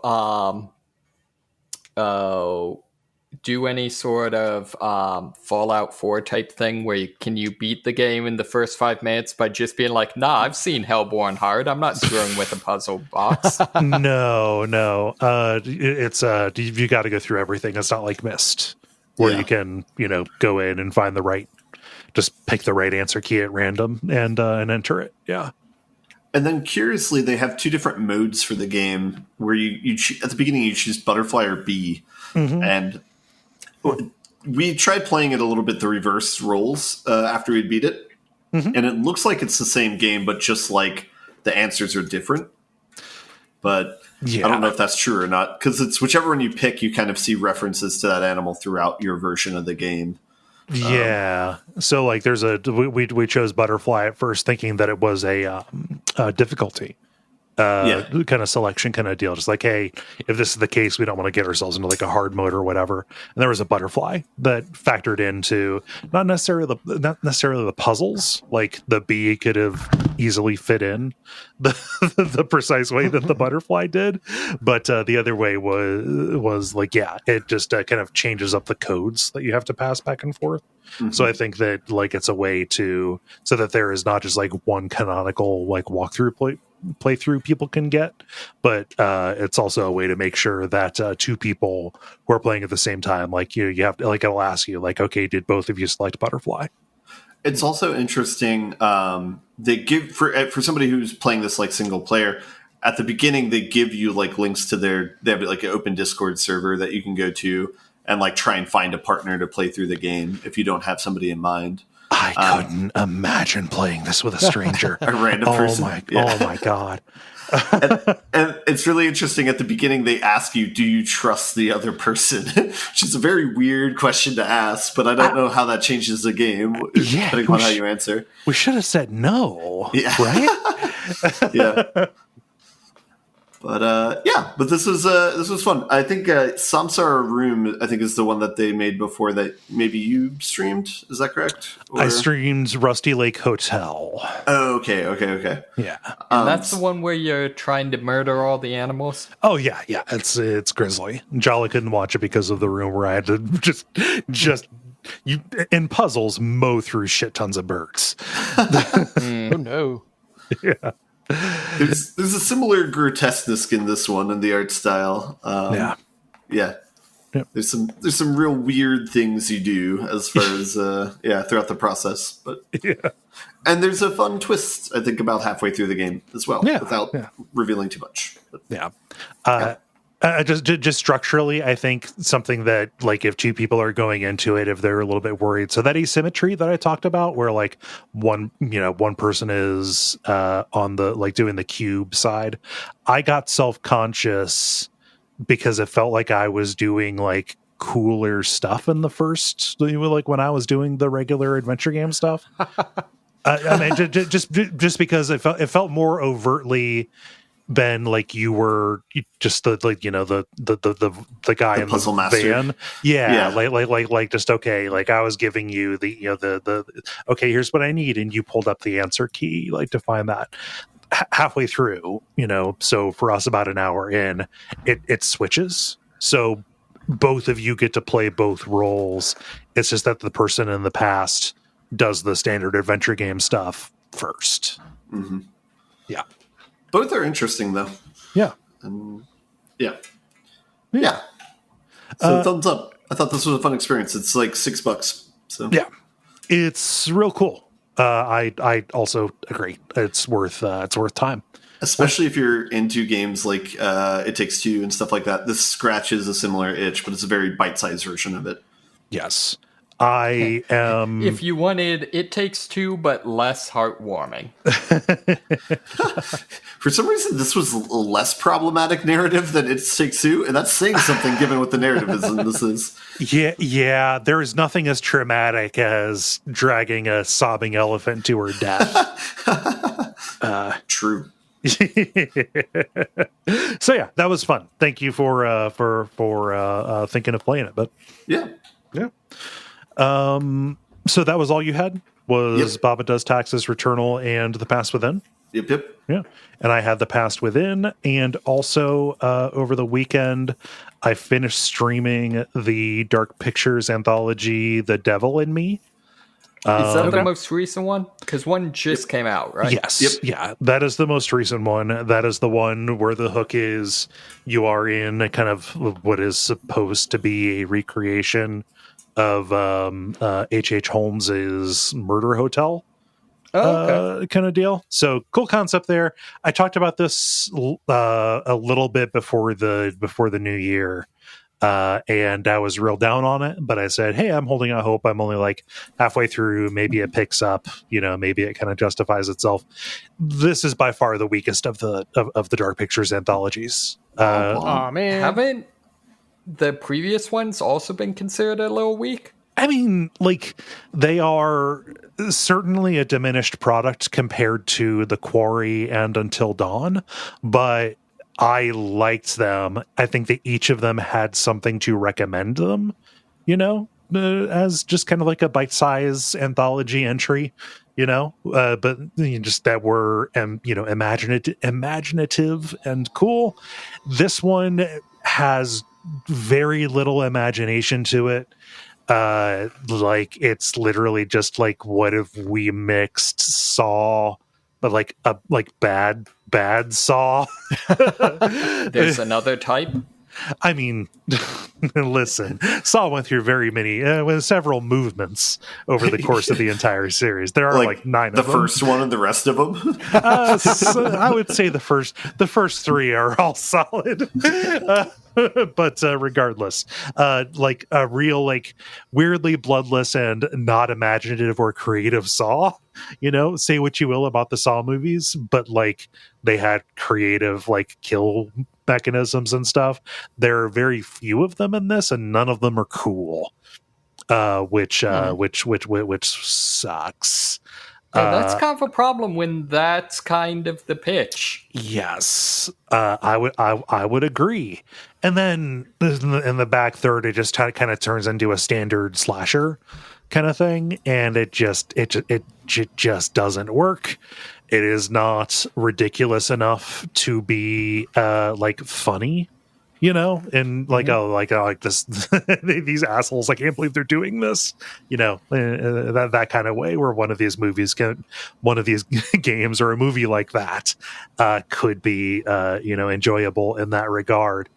Fallout 4 type thing where can you beat the game in the first 5 minutes by just being like, nah, I've seen Hellborn Heart, I'm not screwing with a puzzle box? No. It's you got to go through everything. It's not like Myst where you can go in and find just pick the right answer key at random and enter it. Yeah. And then curiously, they have 2 different modes for the game where you at the beginning you choose butterfly or bee, and we tried playing it a little bit the reverse roles after we beat it, and it looks like it's the same game, but just like the answers are different. But I don't know if that's true or not, because it's whichever one you pick, you kind of see references to that animal throughout your version of the game. Yeah. So like there's we chose butterfly at first thinking that it was a difficulty kind of selection kind of deal. Just like, hey, if this is the case, we don't want to get ourselves into like a hard mode or whatever. And there was a butterfly that factored into not necessarily the puzzles. Like the bee could have easily fit in the precise way that the butterfly did, but the other way was like, it just kind of changes up the codes that you have to pass back and forth. So I think that like it's a way so that there is not just like one canonical like walkthrough playthrough people can get, but it's also a way to make sure that 2 people who are playing at the same time, like you have to, like, it'll ask you like, okay, did both of you select butterfly? It's also interesting. They give for somebody who's playing this like single player at the beginning, they give you like links to they have like an open Discord server that you can go to and like try and find a partner to play through the game if you don't have somebody in mind. I couldn't imagine playing this with a stranger. A random person. Oh my god. And it's really interesting. At the beginning, they ask you, "Do you trust the other person?" Which is a very weird question to ask, but I don't know how that changes the game, depending on how you answer. We should have said no, right? Yeah. But this was fun. I think Samsara Room, I think, is the one that they made before that maybe you streamed. Is that correct? Or... I streamed Rusty Lake Hotel. Oh, okay. Yeah. And that's the one where you're trying to murder all the animals? Oh, yeah. It's grisly. Jolly couldn't watch it because of the room where I had to just you in puzzles mow through shit tons of birds. Oh, no. Yeah. There's a similar grotesqueness in this one in the art style. Yeah. Yep. There's some real weird things you do as far as throughout the process, but and there's a fun twist I think about halfway through the game as well, without revealing too much. But, just structurally, I think something that, like, if two people are going into it, if they're a little bit worried, so that asymmetry that I talked about, where like one person is on the, like, doing the cube side, I got self-conscious because it felt like I was doing like cooler stuff in the first, like when I was doing the regular adventure game stuff. I mean, just because it felt more overtly than like you were just the guy in puzzle the master van. Yeah. Like just, okay, like I was giving you the okay, here's what I need, and you pulled up the answer key, like, to find that. Halfway through, so for us about an hour in, it switches. So both of you get to play both roles. It's just that the person in the past does the standard adventure game stuff first. Mm-hmm. Yeah. Both are interesting, though. Yeah. Yeah. So thumbs up. I thought this was a fun experience. It's like $6. So yeah, it's real cool. I also agree. It's worth time. Especially if you're into games like It Takes Two and stuff like that. This scratches a similar itch, but it's a very bite-sized version of it. Yes. I am... If you wanted It Takes Two, but less heartwarming. For some reason, this was a less problematic narrative than It Takes Two, and that's saying something given what the narrative is and this is. Yeah, there is nothing as traumatic as dragging a sobbing elephant to her death. True. So yeah, that was fun. Thank you for thinking of playing it. But yeah. So that was all you had? Was Baba Does Taxes, Returnal, and The Past Within? Yep. Yeah. And I had The Past Within, and also over the weekend I finished streaming the Dark Pictures anthology, The Devil in Me. Is that the most recent one? Because one just came out, right? Yes. Yep. Yeah, that is the most recent one. That is the one where the hook is you are in a kind of what is supposed to be a recreation of H.H. Holmes's Murder Hotel kind of deal. So cool concept there. I talked about this a little bit before the new year. And I was real down on it, but I said, hey, I'm holding out hope. I'm only like halfway through. Maybe it picks up, maybe it kind of justifies itself. This is by far the weakest of the Dark Pictures anthologies. Oh man. Haven't the previous ones also been considered a little weak? I mean, like, they are certainly a diminished product compared to The Quarry and Until Dawn, but I liked them. I think that each of them had something to recommend them, as just kind of like a bite-sized anthology entry, but just that were, imaginative and cool. This one has very little imagination to it. Like, it's literally just like, what if we mixed Saw, but like a bad Saw? There's another type. I mean, listen, Saw went through very many, with several movements over the course of the entire series. There are like 9 the of them. first one and the rest of them. So I would say the first 3 are all solid. But regardless, like a real, like, weirdly bloodless and not imaginative or creative Saw. You know, say what you will about the Saw movies, but like they had creative, like, kill mechanisms and stuff. There are very few of them in this, and none of them are cool. Which sucks. Yeah, that's kind of a problem when that's kind of the pitch. Yes, I would agree. And then in the back third, it just kind of turns into a standard slasher kind of thing, and it just doesn't work. It is not ridiculous enough to be like funny, you know, and like like this these assholes, I can't believe they're doing this, you know, that kind of way, where one of these games or a movie like that could be you know, enjoyable in that regard,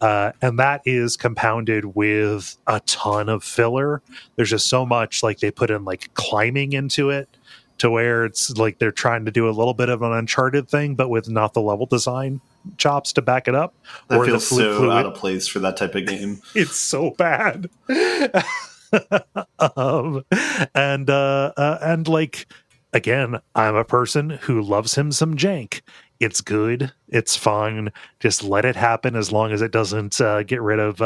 and that is compounded with a ton of filler. There's just so much, like, they put in like climbing into it, to where it's like they're trying to do a little bit of an Uncharted thing, but with not the level design chops to back it up. That feels so out of place for that type of game. It's so bad. And like, again, I'm a person who loves him some jank. It's good. It's fun. Just let it happen, as long as it doesn't get rid of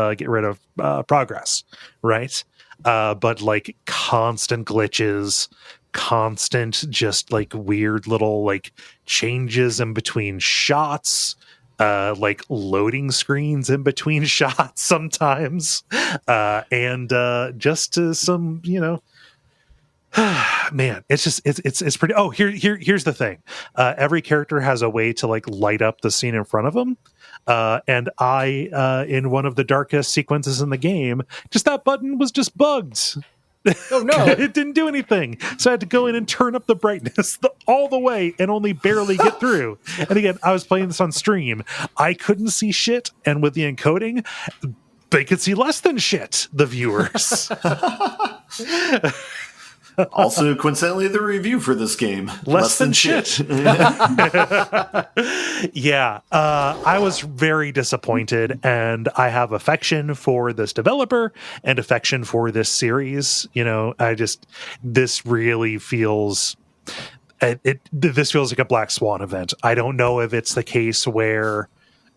progress, right? But like constant glitches, constant just like weird little like changes in between shots, like loading screens in between shots sometimes, and just some, you know, man, it's pretty. Oh, here's the thing. Every character has a way to like light up the scene in front of them. And I, in one of the darkest sequences in the game, just that button was just bugged. Oh no! It didn't do anything, so I had to go in and turn up the brightness all the way and only barely get through. And again, I was playing this on stream. I couldn't see shit, and with the encoding, they could see less than shit, the viewers. Also, coincidentally, the review for this game, less than shit. Yeah, I was very disappointed, and I have affection for this developer and affection for this series. You know, this really feels this feels like a Black Swan event. I don't know if it's the case where,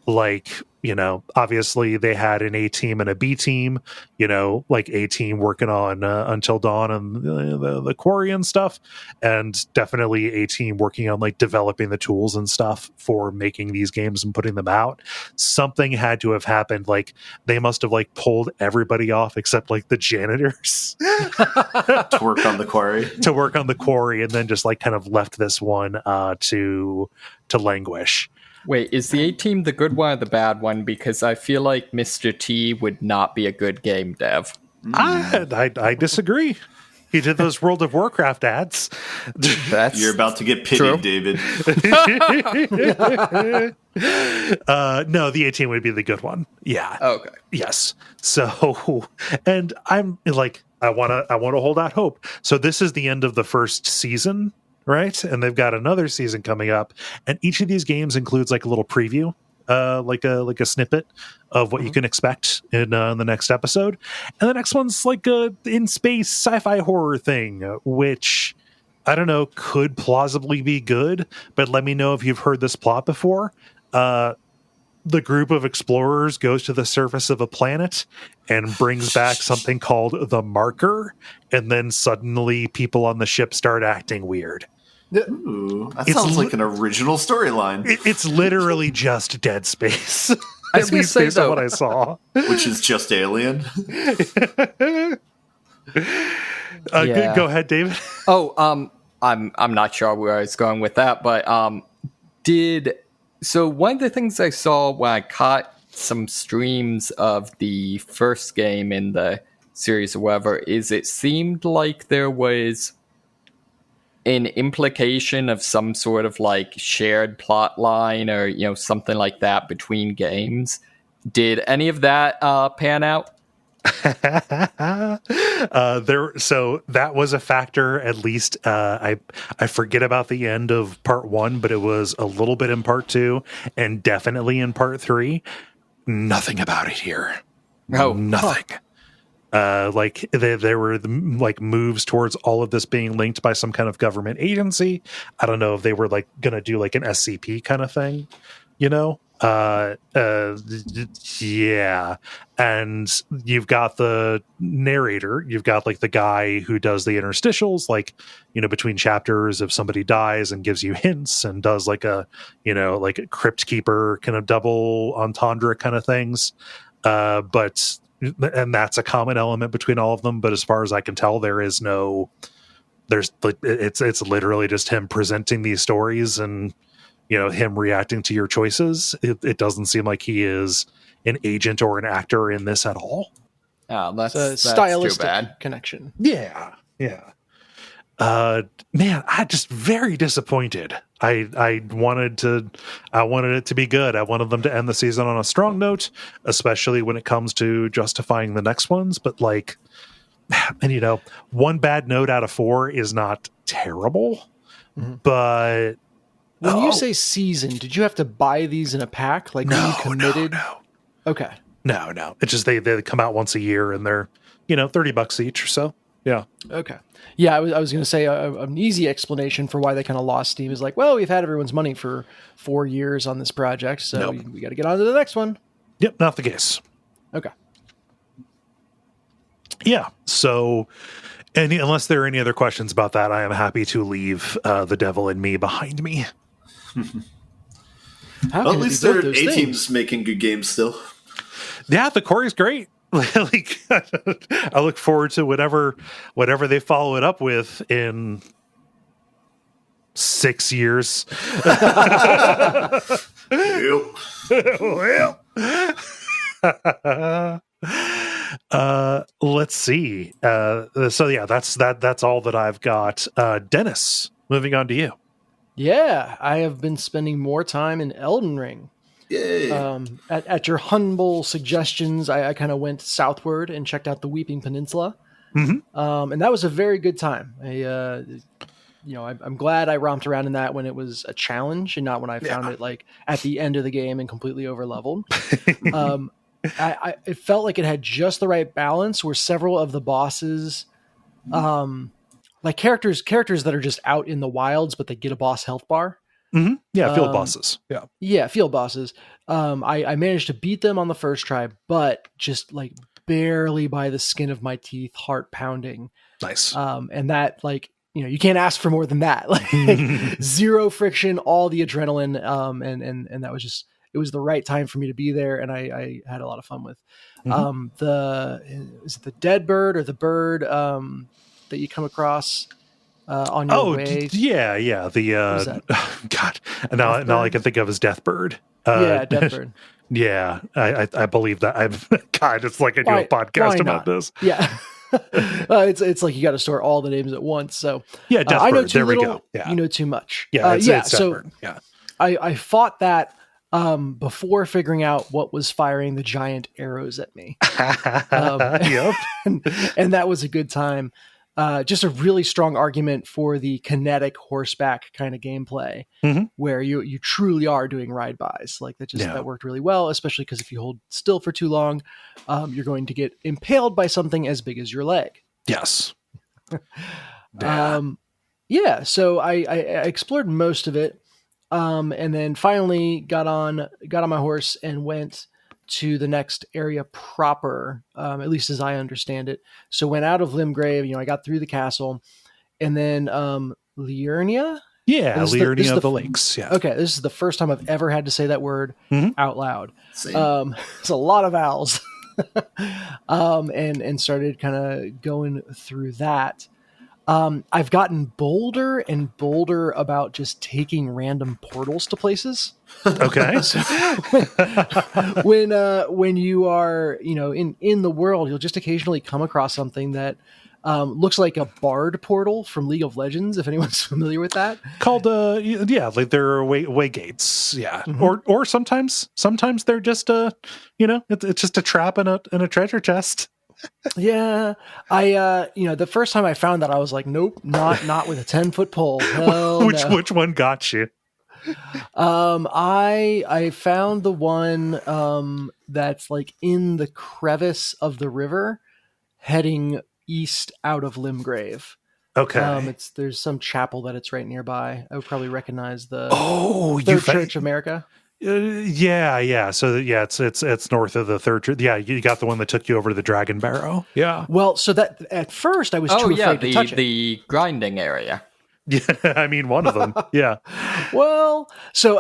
like, you know, obviously they had an A team and a B team, you know, like A team working on Until Dawn and the Quarry and stuff, and definitely A team working on like developing the tools and stuff for making these games and putting them out. Something had to have happened. Like, they must have like pulled everybody off except like the janitors to work on the Quarry, and then just like kind of left this one to languish. Wait, is the A-Team the good one or the bad one? Because I feel like Mr. T would not be a good game dev. I disagree. He did those World of Warcraft ads. You're about to get pitied, true. David. No, the A-Team would be the good one. Yeah. Okay. Yes. So, and I'm like, I want to hold out hope. So this is the end of the first season, right? And they've got another season coming up, and each of these games includes like a little preview, like a snippet of what you can expect in the next episode. And the next one's like a in space sci-fi horror thing, which I don't know, could plausibly be good, but let me know if you've heard this plot before. The group of explorers goes to the surface of a planet and brings back something called the Marker, and then suddenly people on the ship start acting weird. Ooh, that sounds like an original storyline. It's literally just Dead Space. I was going to say, though, what I saw, which is just Alien. Yeah. Go ahead, David. Oh, I'm not sure where I was going with that, but so one of the things I saw when I caught some streams of the first game in the series or whatever is it seemed like there was an implication of some sort of like shared plot line or, you know, something like that between games. Did any of that pan out? So that was a factor. At least I forget about the end of part 1, but it was a little bit in part 2 and definitely in part 3. Nothing about it here. Oh, nothing. Like there were like moves towards all of this being linked by some kind of government agency. I don't know if they were like gonna do like an SCP kind of thing, you know. Yeah. And you've got the narrator, you've got like the guy who does the interstitials, like, you know, between chapters, if somebody dies and gives you hints and does like a, you know, like a crypt keeper kind of double entendre kind of things. But that's a common element between all of them. But as far as I can tell, there's like, it's literally just him presenting these stories and, you know, him reacting to your choices. It doesn't seem like he is an agent or an actor in this at all. Oh, that's a too stylistic bad. connection. Yeah. Man, I just very disappointed. I wanted it to be good. I wanted them to end the season on a strong note, especially when it comes to justifying the next ones. But like, and you know, 1 bad note out of 4 is not terrible, but when you say season, did you have to buy these in a pack? Like, were you committed? No. Okay. No. It's just they come out once a year and they're, you know, $30 each or so. Yeah. Okay. Yeah, I was going to say an easy explanation for why they kind of lost steam is like, well, we've had everyone's money for 4 years on this project, so we got to get on to the next one. Yep, not the case. Okay. Yeah. So, unless there are any other questions about that, I am happy to leave the devil in me behind me. Well, at least there are A-teams making good games still. Yeah, the core is great. Like, I look forward to whatever they follow it up with in 6 years. Well, let's see. So yeah, that's all that I've got. Dennis, moving on to you. Yeah, I have been spending more time in Elden Ring. Yay. At your humble suggestions, I kind of went southward and checked out the Weeping Peninsula. And that was a very good time. I'm glad I romped around in that when it was a challenge and not when I found it like at the end of the game and completely over leveled. It felt like it had just the right balance where several of the bosses, like characters that are just out in the wilds, but they get a boss health bar. Yeah, field bosses. Yeah, field bosses. I managed to beat them on the first try, but just like barely by the skin of my teeth, heart pounding. Nice. And that, like, you know, you can't ask for more than that. Like zero friction, all the adrenaline. And that was just, it was the right time for me to be there, and I had a lot of fun with. Is it the dead bird or the bird that you come across on your way? Yeah. The God, now I can think of as Deathbird. Deathbird. Yeah, I believe that. God, it's like I do a podcast about this. Yeah. It's like you got to store all the names at once. So yeah, Deathbird. I know too there little, we go. Yeah. You know too much. Yeah, it's so Deathbird. Yeah. I fought that before figuring out what was firing the giant arrows at me. Yep. and that was a good time. Just a really strong argument for the kinetic horseback kind of gameplay, where you truly are doing ride bys. Like that worked really well, especially because if you hold still for too long, you're going to get impaled by something as big as your leg. Yes. So I explored most of it, and then finally got on my horse and went to the next area proper, at least as I understand it. So went out of Limgrave, I got through the castle, and then Liurnia? Yeah, Liurnia of the Lakes. Yeah. Okay, this is the first time I've ever had to say that word out loud. Same. It's a lot of vowels. And started kind of going through that. I've gotten bolder and bolder about just taking random portals to places. Okay. So when you are, in the world, you'll just occasionally come across something that Looks like a bard portal from League of Legends, if anyone's familiar with that. Called like they're way gates, yeah. Or sometimes they're just it's just a trap in a treasure chest. Yeah, I the first time I found that, I was like, nope, not with a 10-foot pole. Hell no. Which one got you? I found the one that's like in the crevice of the river, heading east out of Limgrave. Okay. There's some chapel that it's right nearby. I would probably recognize the you Church of America. Yeah. So it's north of the third church. Yeah, you got the one that took you over to the Dragon Barrow. Yeah. Well, so that at first I was too afraid to touch it. The grinding area. Yeah, I mean one of them. Yeah. Well, so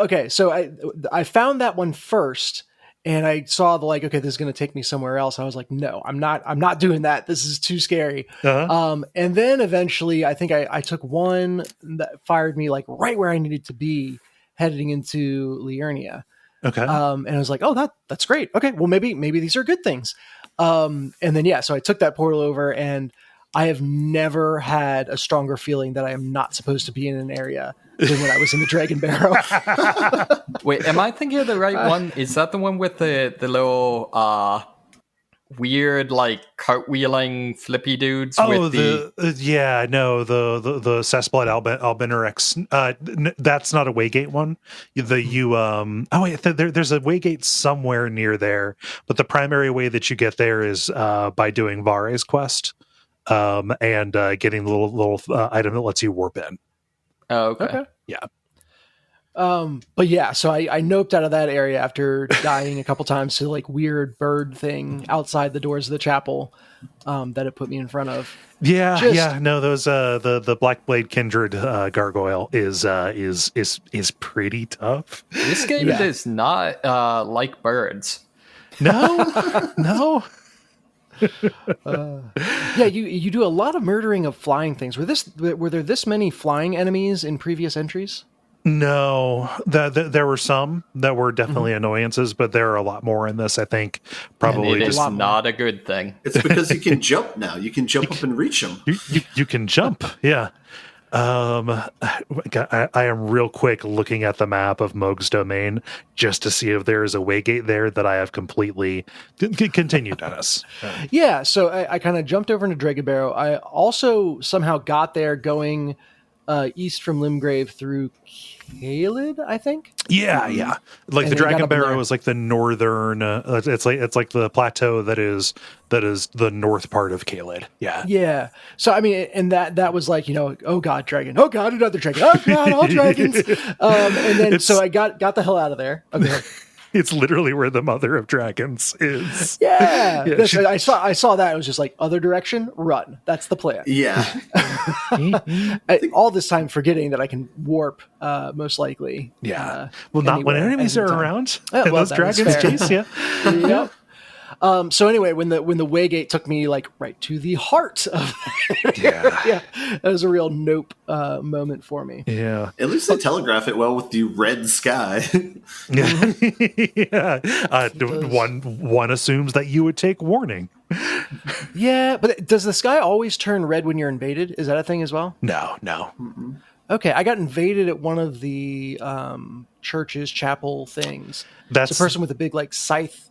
I found that one first, and I saw okay, this is going to take me somewhere else. I was like, no, I'm not doing that. This is too scary. Uh-huh. And then eventually, I think I took one that fired me like right where I needed to be, heading into Liurnia. Okay. And I was like, oh, that's great. Okay, well maybe these are good things. And then so I took that portal over, and I have never had a stronger feeling that I am not supposed to be in an area than when I was in the Dragon Barrow. Wait, am I thinking of the right one? Is that the one with the little weird like cartwheeling flippy dudes? Oh, with the Cessblood Albinerex. That's not a Waygate one. There's a Waygate somewhere near there, but the primary way that you get there is by doing Vare's quest. And getting the little item that lets you warp in. Oh, okay. Yeah. But yeah, so I noped out of that area after dying a couple times to like weird bird thing outside the doors of the chapel that it put me in front of. Yeah. No, those the Blackblade Kindred gargoyle is pretty tough. This game does not like birds. No. You do a lot of murdering of flying things. Were there this many flying enemies in previous entries? No, there were some that were definitely annoyances, but there are a lot more in this. I think probably and it is not a good thing. It's because you can jump now. You can jump up and reach them. You can jump. Yeah. I am real quick looking at the map of Moog's domain just to see if there is a Waygate there that I have completely continued, Dennis. Yeah, so I kind of jumped over into Dragon Barrow. I also somehow got there going east from Limgrave through Kale, I think. Yeah. Like the Dragon Barrow is like the northern. It's like the plateau that is the north part of Kale. Yeah. So I mean, and that was like, oh god, dragon. Oh god, another dragon. Oh god, all dragons. And then so I got the hell out of there. Okay. It's literally where the mother of dragons is. Yeah. I saw that. It was just like, other direction, run. That's the plan. Yeah. All this time forgetting that I can warp, most likely. Yeah. Well, not when enemies are around. And those dragons chase you. Yep. So anyway, when the Waygate took me like right to the heart of yeah, that was a real nope moment for me. Yeah. At least they telegraph it well with the red sky. Yeah. One assumes that you would take warning. Yeah, but does the sky always turn red when you're invaded? Is that a thing as well? No. Mm-mm. Okay, I got invaded at one of the church's chapel things. That's it's a person with a big like scythe.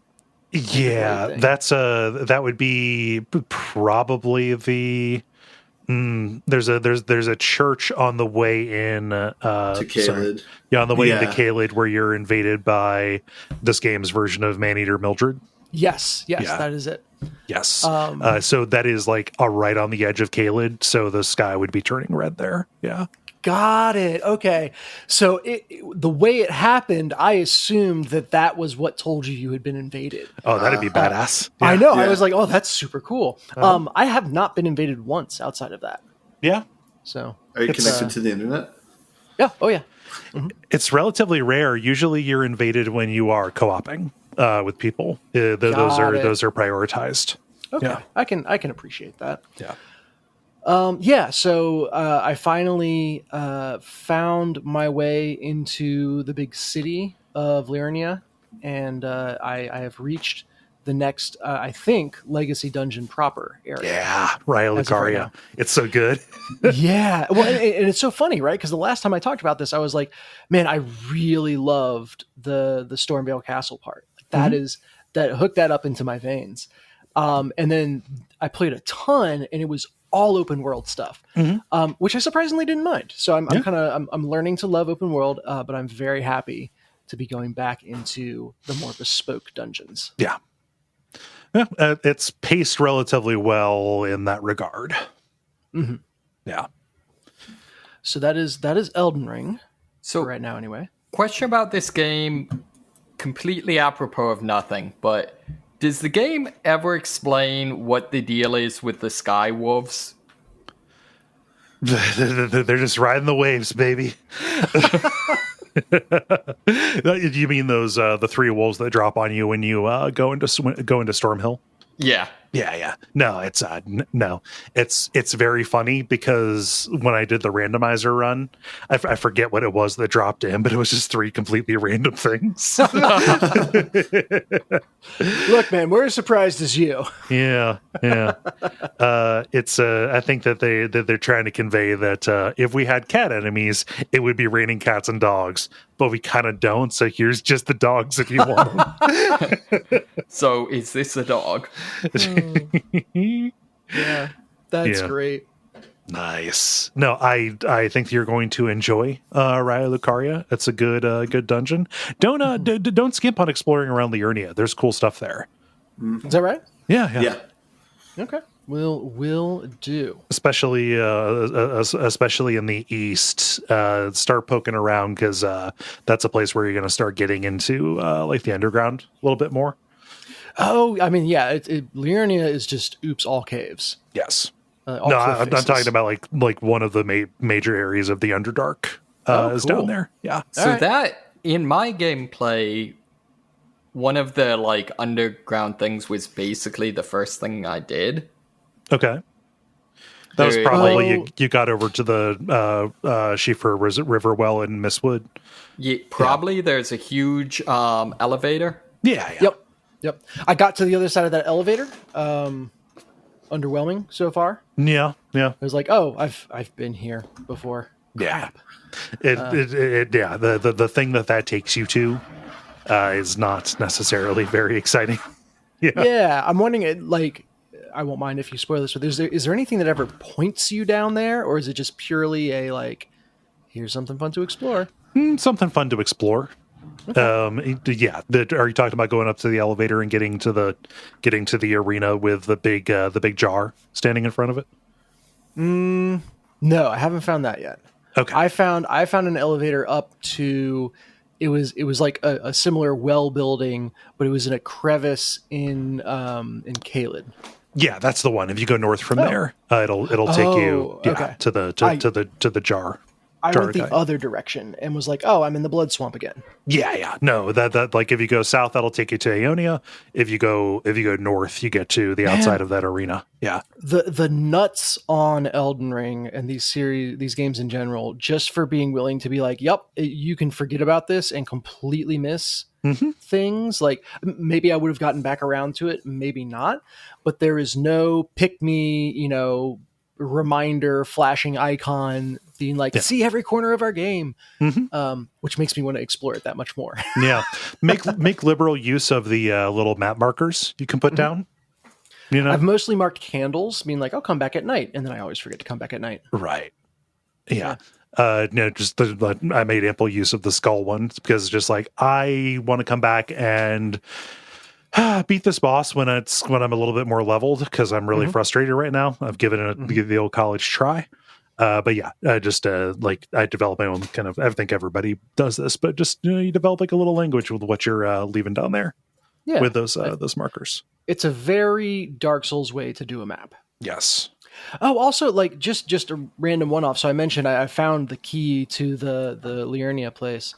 Yeah, that would be probably the. There's a church on the way in to Kale. Yeah, on the way into Kale where you're invaded by this game's version of Maneater Mildred. Yes, that is it. Yes. So that is like right on the edge of Kale, so the sky would be turning red there. Yeah. Got it. Okay. So the way it happened, I assumed that was what told you had been invaded. Oh, that'd be badass. Yeah. I know. Yeah. I was like, oh, that's super cool. I have not been invaded once outside of that. Yeah. So are you connected to the internet? Yeah. Oh, yeah. Mm-hmm. It's relatively rare. Usually you're invaded when you are co-oping with people. Those are prioritized. Okay. Yeah. I can appreciate that. Yeah. So I finally found my way into the big city of Liurnia, and I have reached the next, I think, Legacy Dungeon proper area. Yeah, Raya As of right Lucaria. now. It's so good. Yeah. Well, and it's so funny, right? Because the last time I talked about this, I was like, man, I really loved the Stormvale Castle part. Like, that hooked that up into my veins. And then I played a ton, and it was all open world stuff, which I surprisingly didn't mind. So I'm learning to love open world, but I'm very happy to be going back into the more bespoke dungeons. Yeah. Yeah, it's paced relatively well in that regard. Mm-hmm. Yeah. So that is Elden Ring. So for right now, anyway. Question about this game, completely apropos of nothing, but does the game ever explain what the deal is with the Sky Wolves? They're just riding the waves, baby. You mean those the 3 wolves that drop on you when you go into Stormhill? Yeah. Yeah. No, it's no. It's very funny because when I did the randomizer run, I forget what it was that dropped in, but it was just 3 completely random things. Look, man, we're as surprised as you. Yeah. It's I think that they're trying to convey that if we had cat enemies, it would be raining cats and dogs, but we kind of don't. So here's just the dogs if you want them. So is this a dog? Yeah, that's great. Nice. No, I think you're going to enjoy Raya Lucaria. It's a good dungeon. Don't skimp on exploring around Liurnia. There's cool stuff there. Is that right? Yeah. Okay. Will do. Especially in the east. Start poking around because that's a place where you're going to start getting into like the underground a little bit more. Oh, I mean, yeah. Liurnia is just all caves. Yes. All I'm talking about like one of the major areas of the Underdark is cool. down there. Yeah. So that in my gameplay, one of the like underground things was basically the first thing I did. Okay. That was probably you got over to the Schiefer River well in Mistwood. Yeah, probably. There's a huge elevator. Yeah. Yep. I got to the other side of that elevator. Underwhelming so far. Yeah. I was like, oh, I've been here before. Yeah. The thing that takes you to is not necessarily very exciting. Yeah. I'm wondering, like, I won't mind if you spoil this, but is there anything that ever points you down there, or is it just purely a like, here's something fun to explore? Something fun to explore. Okay. Are you talking about going up to the elevator and getting to the arena with the big jar standing in front of it? No, I haven't found that yet. Okay. I found an elevator up to it was like a similar well building, but it was in a crevice in Kale. Yeah, that's the one. If you go north from there, it'll take you to the jar. I went the other direction and was like, oh, I'm in the blood swamp again. Yeah. No, that like if you go south, that'll take you to Aeonia. If you go north, you get to the outside of that arena. Yeah. The nuts on Elden Ring and these games in general, just for being willing to be like, yep, you can forget about this and completely miss things. Like maybe I would have gotten back around to it, maybe not. But there is no pick me, reminder flashing icon being like, see every corner of our game, which makes me want to explore it that much more. Yeah. Make liberal use of the little map markers you can put down. I've mostly marked candles, being like, I'll come back at night. And then I always forget to come back at night. Right. Yeah. I made ample use of the skull one because just like, I want to come back and beat this boss when I'm a little bit more leveled because I'm really frustrated right now. I've given it the old college try. But yeah, I develop my own kind of, I think everybody does this, but just, you develop like a little language with what you're leaving down there with those markers. It's a very Dark Souls way to do a map. Yes. Oh, also like just a random one-off. So I mentioned I found the key to the Liurnia place.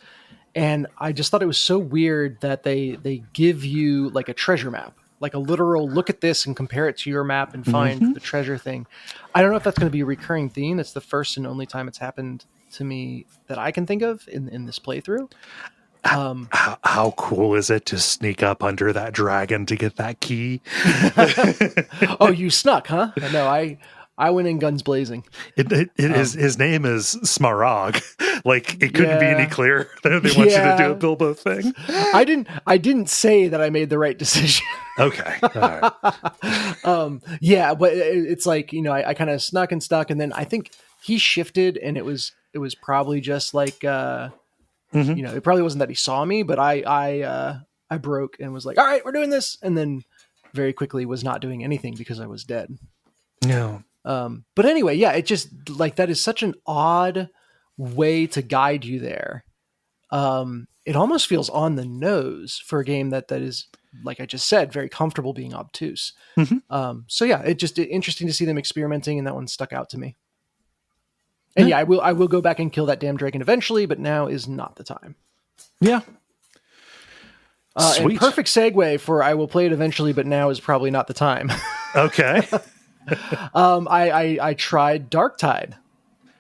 And I just thought it was so weird that they give you like a treasure map, like a literal look at this and compare it to your map and find the treasure thing. I don't know if that's going to be a recurring theme. It's the first and only time it's happened to me that I can think of in this playthrough. How cool is it to sneak up under that dragon to get that key? Oh, you snuck, huh? No, I went in guns blazing. His name is Smaragd. Like, it couldn't be any clearer. They want you to do a Bilbo thing. I didn't say that I made the right decision. Okay. All right. Yeah, but it's like, I kind of snuck and stuck, and then I think he shifted, and it was probably just like it probably wasn't that he saw me, but I broke and was like, all right, we're doing this, and then very quickly was not doing anything because I was dead. No. But anyway, yeah, it just like that is such an odd way to guide you there. It almost feels on the nose for a game that is, like I just said, very comfortable being obtuse. So yeah, it's interesting to see them experimenting, and that one stuck out to me. And yeah, I will go back and kill that damn dragon eventually, but now is not the time. Yeah. And perfect segue for I will play it eventually, but now is probably not the time. Okay. I tried Darktide.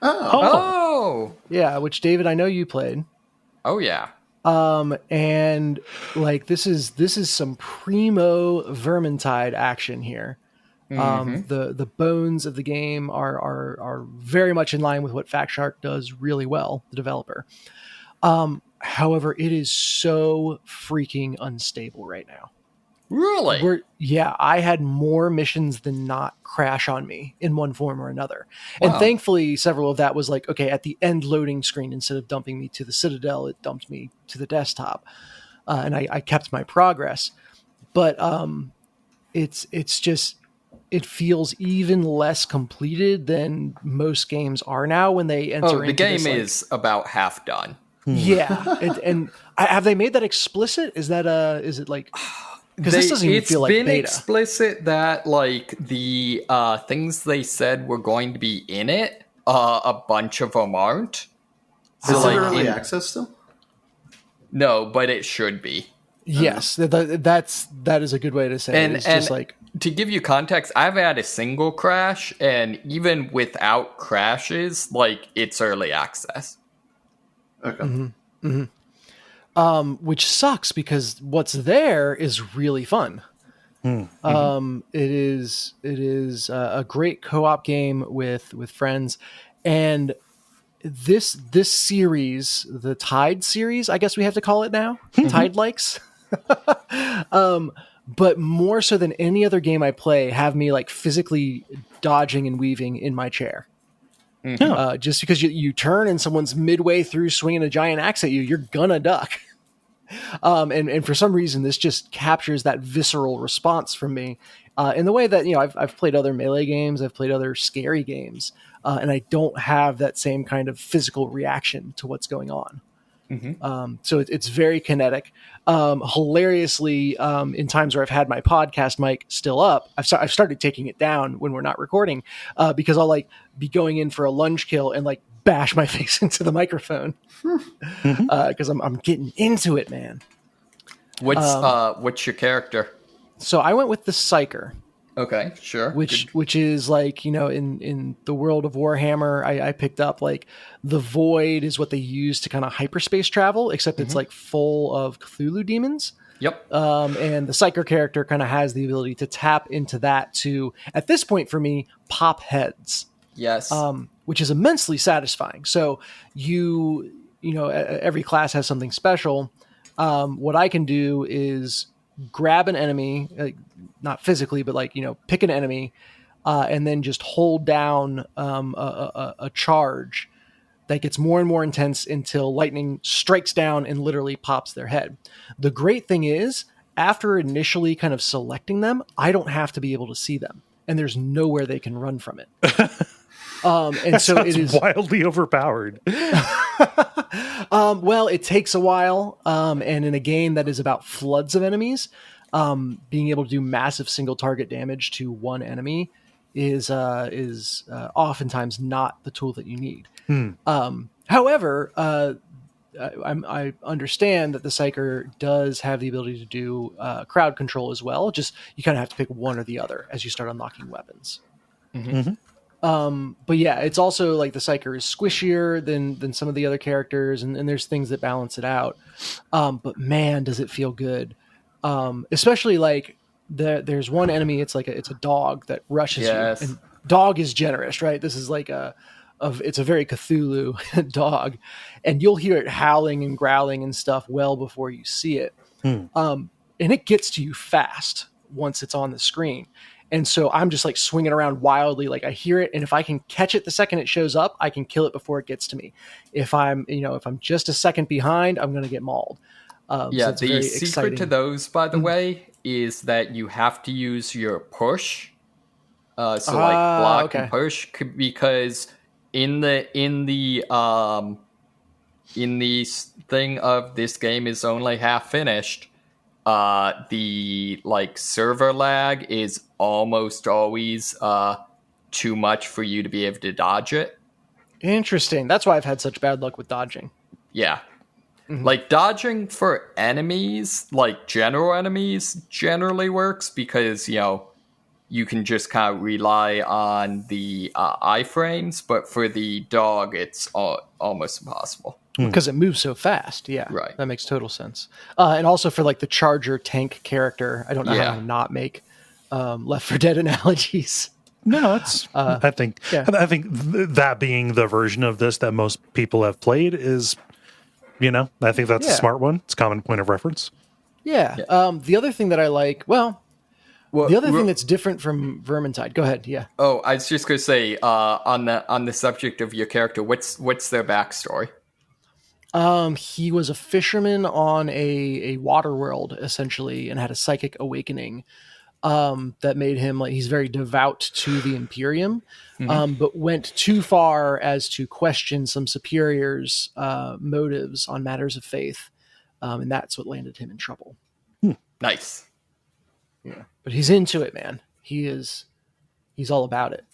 Oh. Yeah, which David, I know you played. Oh yeah. And like this is some primo Vermintide action here. The bones of the game are very much in line with what FactShark does really well, the developer. However, it is so freaking unstable right now. Really? I had more missions than not crash on me in one form or another. Wow. And thankfully, several of that was like, okay, at the end loading screen, instead of dumping me to the Citadel, it dumped me to the desktop. And I kept my progress. But it's just, it feels even less completed than most games are now when they enter into the game this, is about half done. Yeah. and have they made that explicit? Is that is it like... Because this doesn't even feel like beta. It's been explicit that like the things they said were going to be in it, a bunch of them aren't. So like early access still? No, but it should be. Yes, that is a good way to say it. It's just like, to give you context, I've had a single crash, and even without crashes, like it's early access. Okay. Which sucks because what's there is really fun. It is a great co-op game with friends, and this series, the Tide series, I guess we have to call it now, Tide likes. But more so than any other game I play, have me like physically dodging and weaving in my chair. Just because you turn and someone's midway through swinging a giant axe at you, you're gonna duck. And for some reason, this just captures that visceral response from me in the way that, I've played other melee games, I've played other scary games, and I don't have that same kind of physical reaction to what's going on. So it's very kinetic. Hilariously, in times where I've had my podcast mic still up, I've started taking it down when we're not recording, because I'll like be going in for a lunge kill and like bash my face into the microphone because I'm getting into it, man. What's your character? So I went with the Psyker. Okay, sure. Which is like, in the world of Warhammer, I picked up like the Void is what they use to kind of hyperspace travel, except it's like full of Cthulhu demons. Yep. And the Psyker character kind of has the ability to tap into that to, at this point for me, pop heads. Yes. Which is immensely satisfying. So every class has something special. What I can do is grab an enemy, not physically, but like, pick an enemy, and then just hold down a charge that gets more and more intense until lightning strikes down and literally pops their head. The great thing is, after initially kind of selecting them, I don't have to be able to see them, and there's nowhere they can run from it. And so it is wildly overpowered. Well, it takes a while. And in a game that is about floods of enemies, being able to do massive single target damage to one enemy is oftentimes not the tool that you need. However, I understand that the Psyker does have the ability to do crowd control as well. Just you kind of have to pick one or the other as you start unlocking weapons. But yeah, it's also like the Psyker is squishier than some of the other characters, and there's things that balance it out. But man, does it feel good. Especially like there's one enemy, it's a dog that rushes you, Yes. and dog is generous, right? This is like it's a very Cthulhu dog, and you'll hear it howling and growling and stuff well before you see it. And it gets to you fast once it's on the screen. And so I'm just like swinging around wildly. Like I hear it, and if I can catch it the second it shows up, I can kill it before it gets to me. If I'm just a second behind, I'm going to get mauled. Yeah, so the secret exciting. to those, by the way, is that you have to use your push. So like block and push, because in the thing of this game is only half finished. The like server lag is almost always too much for you to be able to dodge it. Interesting. That's why I've had such bad luck with dodging. Yeah. Like dodging for enemies, like general enemies, generally works because, you can just kind of rely on the iframes, but for the dog, it's almost impossible. Because it moves so fast. Yeah. Right. That makes total sense. And also for like the charger tank character, I don't know how to not make Left 4 Dead analogies. No, it's. I think that being the version of this that most people have played is, I think that's a smart one. It's a common point of reference. Yeah. The other thing that I like, the other thing that's different from Vermintide. Go ahead. Yeah. Oh, I was just going to say, on the subject of your character, what's their backstory? He was a fisherman on a water world, essentially, and had a psychic awakening that made him he's very devout to the Imperium, but went too far as to question some superiors' motives on matters of faith, and that's what landed him in trouble. Nice. Yeah, but he's into it, man. He's all about it.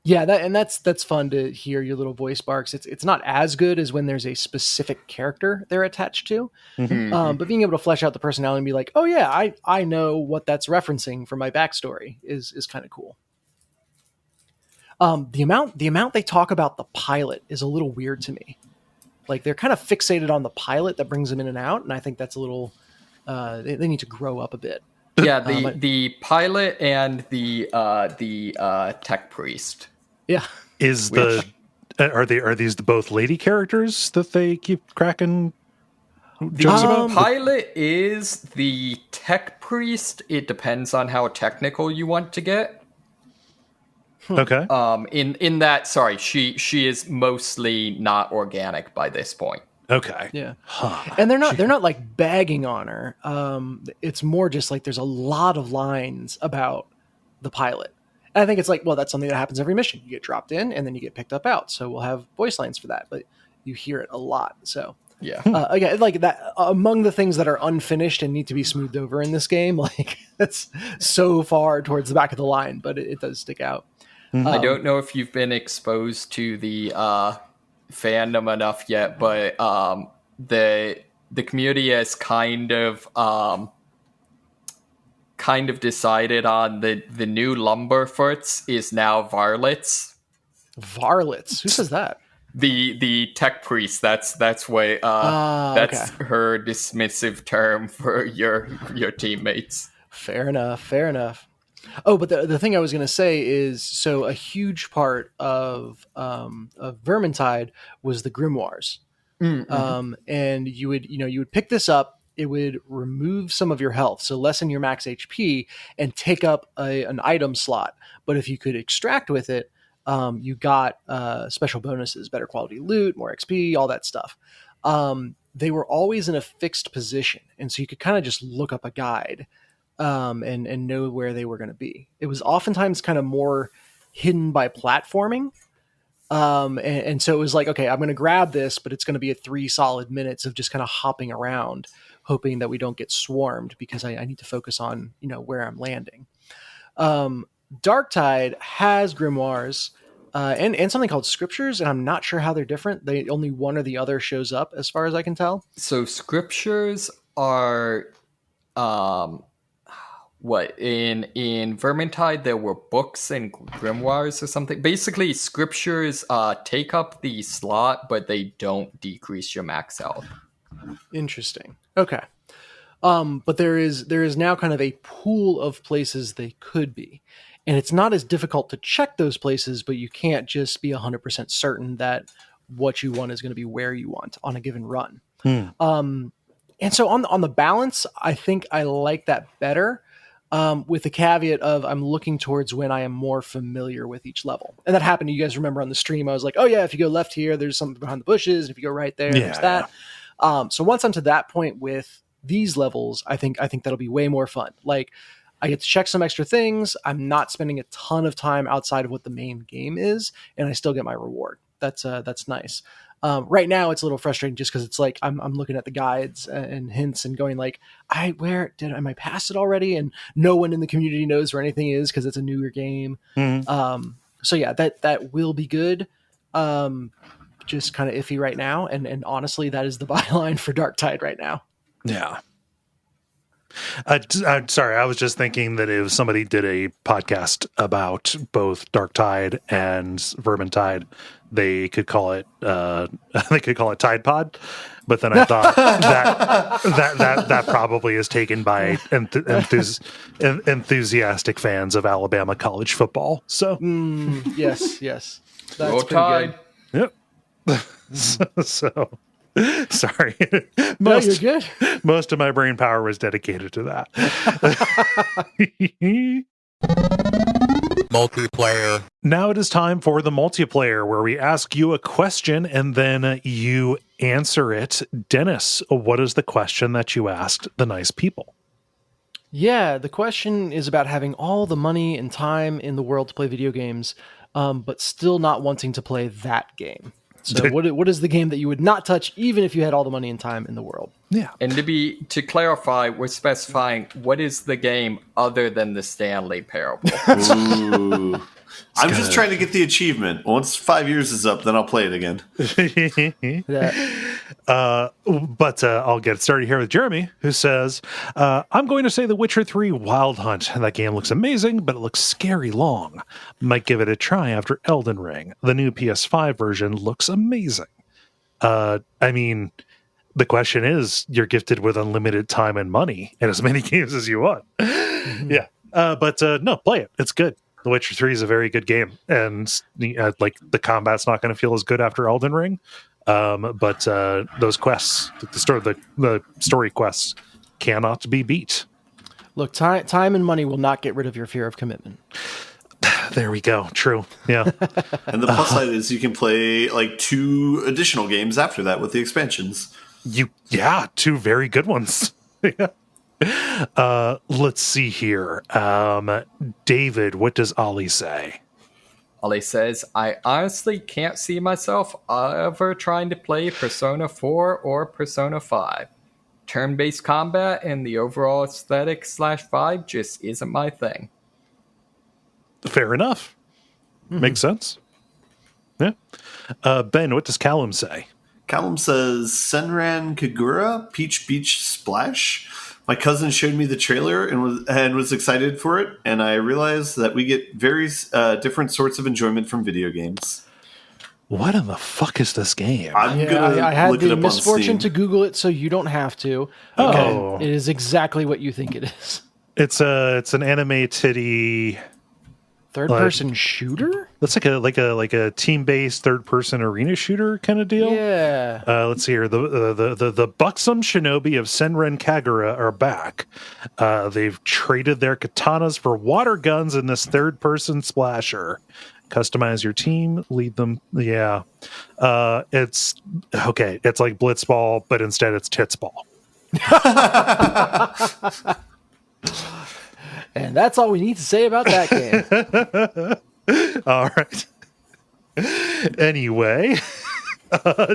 That's fun to hear your little voice barks. It's not as good as when there's a specific character they're attached to, but being able to flesh out the personality and be like, oh yeah, I know what that's referencing from my backstory is kind of cool. The amount they talk about the pilot is a little weird to me. Like they're kind of fixated on the pilot that brings them in and out, and I think that's a little. They need to grow up a bit. Yeah, the pilot and the tech priest. Yeah, are these both lady characters that they keep cracking jokes about? Pilot is the tech priest. It depends on how technical you want to get. Okay. In that, sorry, she is mostly not organic by this point. Okay. Yeah. And they're not like bagging on her. It's more just like there's a lot of lines about the pilot. And I think it's like, well, that's something that happens every mission. You get dropped in and then you get picked up out. So we'll have voice lines for that, but you hear it a lot. So yeah. Again, like that among the things that are unfinished and need to be smoothed over in this game, like that's so far towards the back of the line, but it does stick out. I don't know if you've been exposed to the fandom enough yet, but the community has kind of decided on the new Lumberfoots is now varlets. Varlets? Who says that? The tech priest. That's that's her dismissive term for your teammates. Fair enough. Oh, but the thing I was going to say is, so a huge part of Vermintide was the grimoires, and you would pick this up. It would remove some of your health, so lessen your max HP, and take up an item slot. But if you could extract with it, you got special bonuses, better quality loot, more XP, all that stuff. They were always in a fixed position, and so you could kind of just look up a guide. And know where they were going to be. It was oftentimes kind of more hidden by platforming. And so it was like, okay, I'm going to grab this, but it's going to be 3 solid minutes of just kind of hopping around, hoping that we don't get swarmed because I need to focus on, where I'm landing. Darktide has grimoires and something called scriptures, and I'm not sure how they're different. Only one or the other shows up as far as I can tell. So scriptures are... what in Vermintide there were books and grimoires or something. Basically, scriptures take up the slot, but they don't decrease your max health. Interesting. Okay. But there is now kind of a pool of places they could be. And it's not as difficult to check those places, but you can't just be 100% certain that what you want is going to be where you want on a given run. And so on the balance, I think I like that better, with the caveat of I'm looking towards when I am more familiar with each level. And that happened. You guys remember on the stream, I was like, oh yeah, if you go left here, there's something behind the bushes. If you go right there, there's that. So once I'm to that point with these levels, I think that'll be way more fun. Like, I get to check some extra things. I'm not spending a ton of time outside of what the main game is, and I still get my reward. That's nice. Right now it's a little frustrating just because it's like I'm looking at the guides and hints and going like, am I past it already? And no one in the community knows where anything is because it's a newer game. So yeah, that will be good. Just kind of iffy right now, and honestly, that is the byline for Darktide right now. Yeah. I'm sorry, I was just thinking that if somebody did a podcast about both Darktide and Vermintide, they could call it Tide Pod. But then I thought that probably is taken by enthusiastic fans of Alabama college football. So yes, that's Roll pretty Tide. good. Yep. so sorry. No, you're good. Most of my brain power was dedicated to that. Multiplayer. Now it is time for the multiplayer, where we ask you a question and then you answer it. Dennis, what is the question that you asked the nice people? Yeah, the question is about having all the money and time in the world to play video games, but still not wanting to play that game. So what is the game that you would not touch even if you had all the money and time in the world? Yeah. And to clarify, we're specifying what is the game other than the Stanley Parable. Ooh. I'm just trying to get the achievement. Once 5 years is up, then I'll play it again. But I'll get started here with Jeremy, who says, I'm going to say The Witcher 3 Wild Hunt. That game looks amazing, but it looks scary long. Might give it a try after Elden Ring. The new PS5 version looks amazing. I mean, the question is, you're gifted with unlimited time and money and as many games as you want. Yeah. But no, play it. It's good. The Witcher 3 is a very good game, and like the combat's not going to feel as good after Elden Ring, but those quests, the story quests, cannot be beat. Look, time and money will not get rid of your fear of commitment. There we go. True. Yeah. And the plus side is you can play like 2 additional games after that with the expansions. Two very good ones. Yeah. Let's see here. David, what does Ollie say? Ollie says, I honestly can't see myself ever trying to play Persona 4 or Persona 5. Turn-based combat and the overall aesthetic / vibe just isn't my thing. Fair enough. Makes sense. Yeah. Ben, what does Callum say? Callum says, Senran Kagura, Peach Beach Splash. My cousin showed me the trailer and was excited for it, and I realized that we get various different sorts of enjoyment from video games. What in the fuck is this game? I had the misfortune to Google it, so you don't have to. Oh, it is exactly what you think it is. It's an anime titty third-person shooter. That's like a team-based third-person arena shooter kind of deal. Yeah. Let's see here. The buxom shinobi of Senran Kagura are back. They've traded their katanas for water guns in this third-person splasher. Customize your team, lead them. Yeah. It's okay. It's like Blitzball, but instead it's Titsball. And that's all we need to say about that game. All right. Anyway,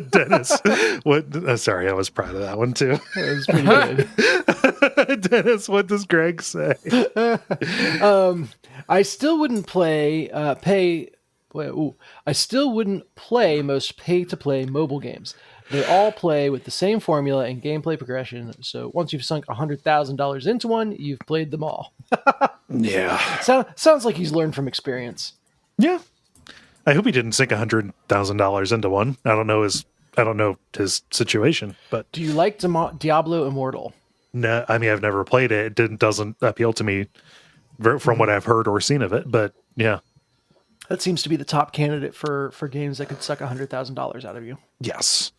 Dennis, sorry, I was proud of that one too. It was pretty good. Dennis, what does Greg say? I still wouldn't play I still wouldn't play most pay-to-play mobile games. They all play with the same formula and gameplay progression. So once you've sunk $100,000 into one, you've played them all. Yeah. Sounds like he's learned from experience. Yeah. I hope he didn't sink $100,000 into one. I don't know his situation, but Do you like Diablo Immortal? no, I mean, I've never played it. It doesn't appeal to me from what I've heard or seen of it, but yeah. That seems to be the top candidate for games that could suck $100,000 out of you. Yes.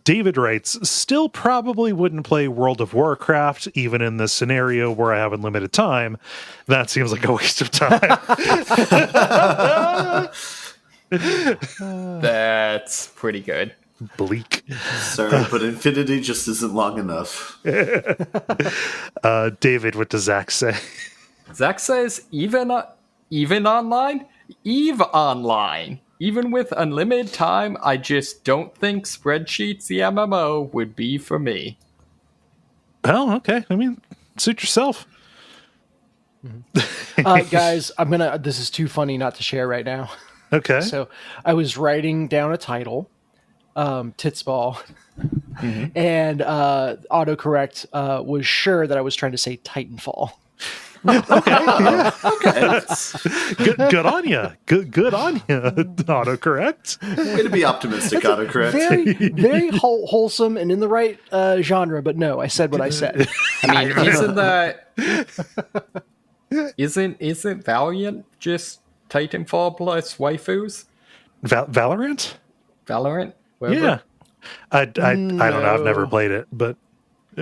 David writes, still probably wouldn't play World of Warcraft, even in this scenario where I have unlimited time. That seems like a waste of time. That's pretty good. Bleak. Sorry, but Infinity just isn't long enough. David, what does Zach say? Zach says even online? EVE online. Even with unlimited time, I just don't think Spreadsheets the MMO would be for me. Oh, okay. I mean, suit yourself. Guys, this is too funny not to share right now. Okay. So I was writing down a title, Titsball, and autocorrect was sure that I was trying to say Titanfall. Okay. Good on you. Good on you. Autocorrect. Way to be optimistic, autocorrect. Very, very wholesome and in the right genre, but no, I said what I said. I mean, isn't Valiant just Titanfall plus waifus? Valorant? Valorant? Whatever. Yeah. I don't know. I've never played it, but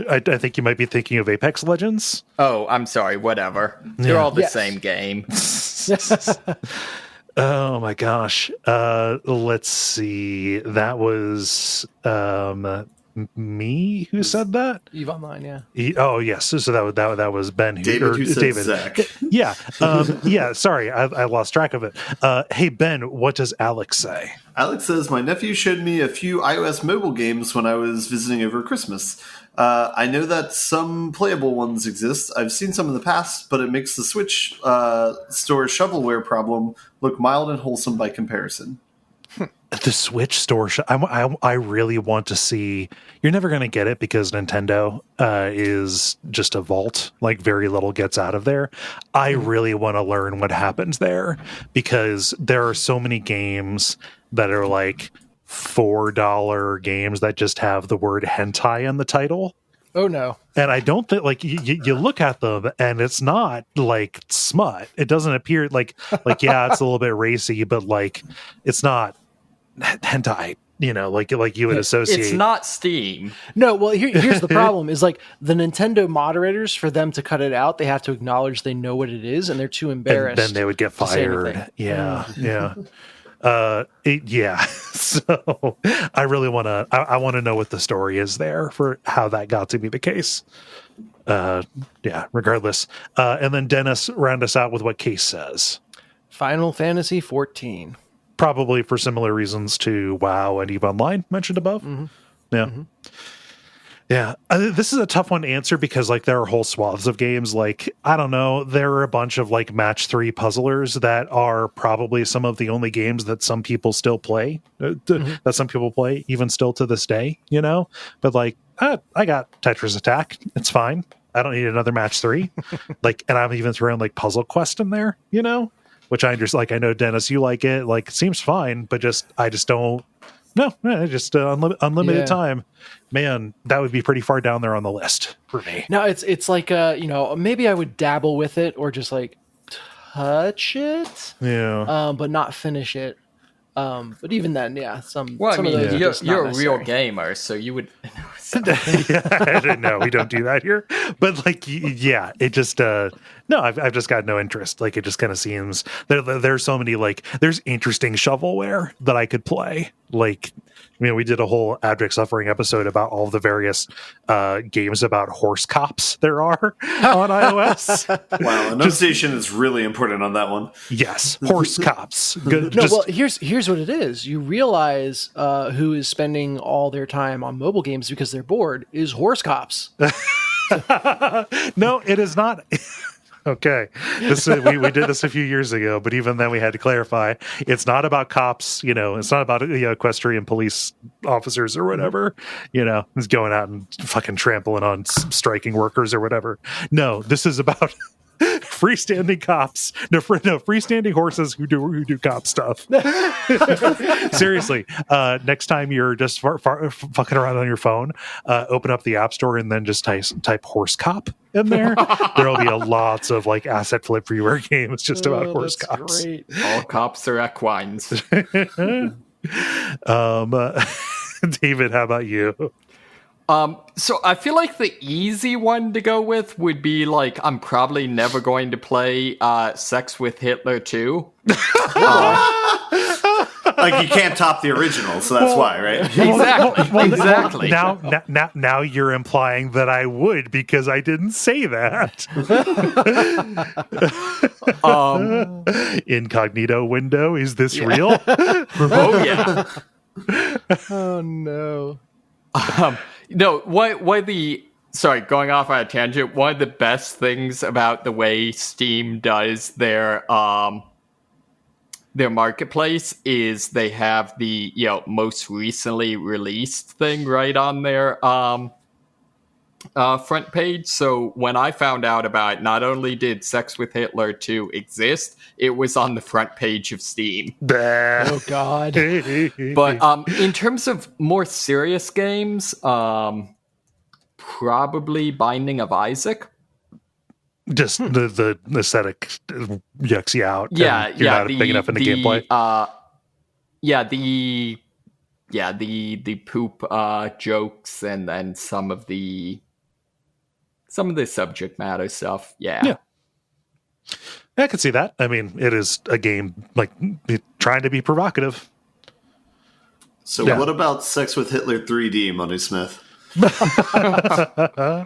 I think you might be thinking of Apex Legends. Oh, I'm sorry. Whatever. They're all the same game. Oh my gosh. Let's see. That was me who said that. EVE Online, yeah. Oh yes. So that was Ben David who said David. Zach. Yeah. Yeah. Sorry, I lost track of it. Hey Ben, what does Alex say? Alex says, my nephew showed me a few iOS mobile games when I was visiting over Christmas. I know that some playable ones exist. I've seen some in the past, but it makes the Switch store shovelware problem look mild and wholesome by comparison. The Switch store, I really want to see. You're never going to get it because Nintendo is just a vault. Like very little gets out of there. I really want to learn what happens there because there are so many games that are like $4 games that just have the word hentai in the title. Oh no. And I don't think like you look at them and it's not like smut. It doesn't appear like yeah, it's a little bit racy, but like it's not hentai, like you would associate. It's not Steam. No, well here's the problem is like the Nintendo moderators, for them to cut it out, they have to acknowledge they know what it is and they're too embarrassed. And then they would get fired. Yeah. Yeah. Yeah. So I really want to, I want to know what the story is there for how that got to be the case. Yeah, regardless. And then Dennis, round us out with what Case says. Final Fantasy 14. Probably for similar reasons to WoW and EVE Online mentioned above. Yeah. Yeah, this is a tough one to answer because like there are whole swaths of games. Like, I don't know, there are a bunch of like match 3 puzzlers that are probably some of the only games that some people still play, that some people play even still to this day, but like, I got Tetris Attack. It's fine. I don't need another match 3. Like, and I'm even throwing like Puzzle Quest in there, which I just like, I know Dennis, you like it, like it seems fine, but I just don't. No, just unlimited time. Man, that would be pretty far down there on the list for me. No, it's like maybe I would dabble with it or just like touch it, but not finish it. But even then, yeah, some. Well, some I mean, of those you're a real gamer, so you would. No, we don't do that here. But like, yeah, it just no, I've just got no interest. Like, it just kind of seems there's so many like there's interesting shovelware that I could play. Like, we did a whole Abject Suffering episode about all the various games about horse cops there are on iOS. Wow, enunciation is really important on that one. Yes, horse cops. Well, here's what it is. You realize who is spending all their time on mobile games because they're bored is horse cops. No, it is not. Okay, we did this a few years ago, but even then we had to clarify. It's not about cops, it's not about equestrian police officers or whatever, it's going out and fucking trampling on striking workers or whatever. No, this is about freestanding cops. No, freestanding horses who do cop stuff. Seriously, next time you're just fucking around on your phone, open up the App Store and then just type horse cop in there. There'll be lots of asset flip freeware games just about horse cops. Great. All cops are equines. David, how about you? So I feel like the easy one to go with would be I'm probably never going to play Sex with Hitler 2. You can't top the original, so that's why, right? Exactly. Now you're implying that I would because I didn't say that. Incognito window, is this real? Oh yeah. Oh no. No, sorry, going off on a tangent, one of the best things about the way Steam does their marketplace is they have the, most recently released thing right on their front page. So when I found out about it, not only did Sex with Hitler 2 exist, it was on the front page of Steam. Oh God. But in terms of more serious games, probably Binding of Isaac. Just the aesthetic yucks you out. Yeah, you're not big enough in the gameplay. The poop jokes and then some of the subject matter stuff. Yeah. I could see that. I mean, it is a game trying to be provocative. So what about Sex with Hitler 3D, Money Smith? I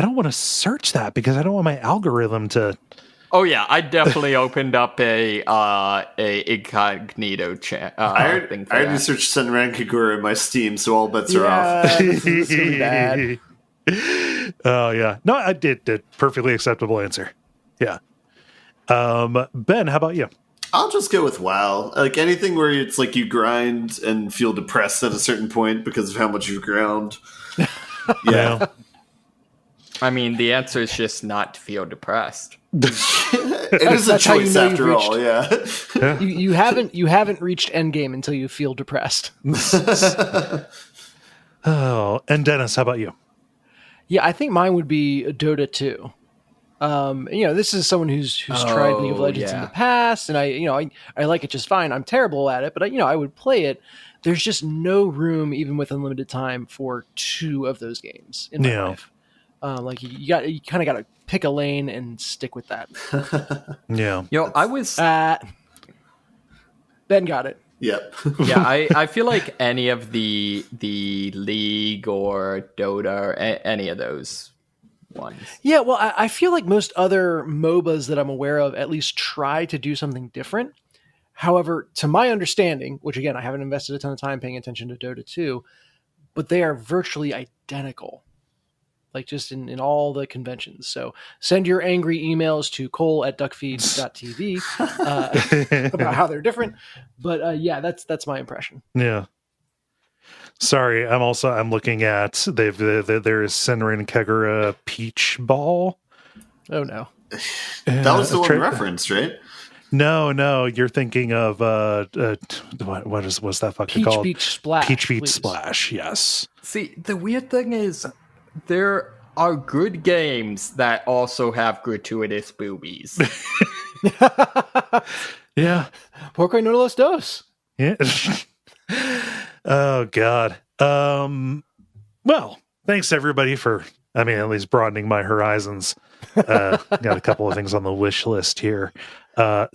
don't want to search that because I don't want my algorithm to. Oh yeah, I definitely opened up a incognito chat. I already searched Senran Kagura in my Steam, so all bets are off. This is gonna be bad. Oh yeah, no, I did perfectly acceptable answer. Yeah, Ben, how about you? I'll just go with WoW. Anything where it's you grind and feel depressed at a certain point because of how much you've ground. Yeah. I mean, the answer is just not to feel depressed. It is a choice after all, yeah. You haven't reached endgame until you feel depressed. Oh, and Dennis, how about you? Yeah, I think mine would be Dota 2. This is someone who's tried League of Legends in the past, and I like it just fine. I'm terrible at it, but I would play it. There's just no room, even with unlimited time, for 2 of those games in my life. You kind of got to pick a lane and stick with that. Yeah. I was Ben got it. Yep. Yeah, I feel like any of the League or Dota or any of those ones. Yeah, well, I feel like most other MOBAs that I'm aware of at least try to do something different. However, to my understanding, which again, I haven't invested a ton of time paying attention to Dota 2, but they are virtually identical. Just in all the conventions. So send your angry emails to Kole@Duckfeed.tv about how they're different. But that's my impression. Yeah. Sorry, I'm looking at there is Senran Kagura Peach Ball. Oh no. That was the one referenced, right? No, you're thinking of what's that fucking called? Peach Beach Splash. Peach Beach Splash, yes. See, the weird thing is there are good games that also have gratuitous boobies. Yeah. Porque no los dos. Yeah. Oh God. Well, thanks everybody for at least broadening my horizons. Got a couple of things on the wish list here. If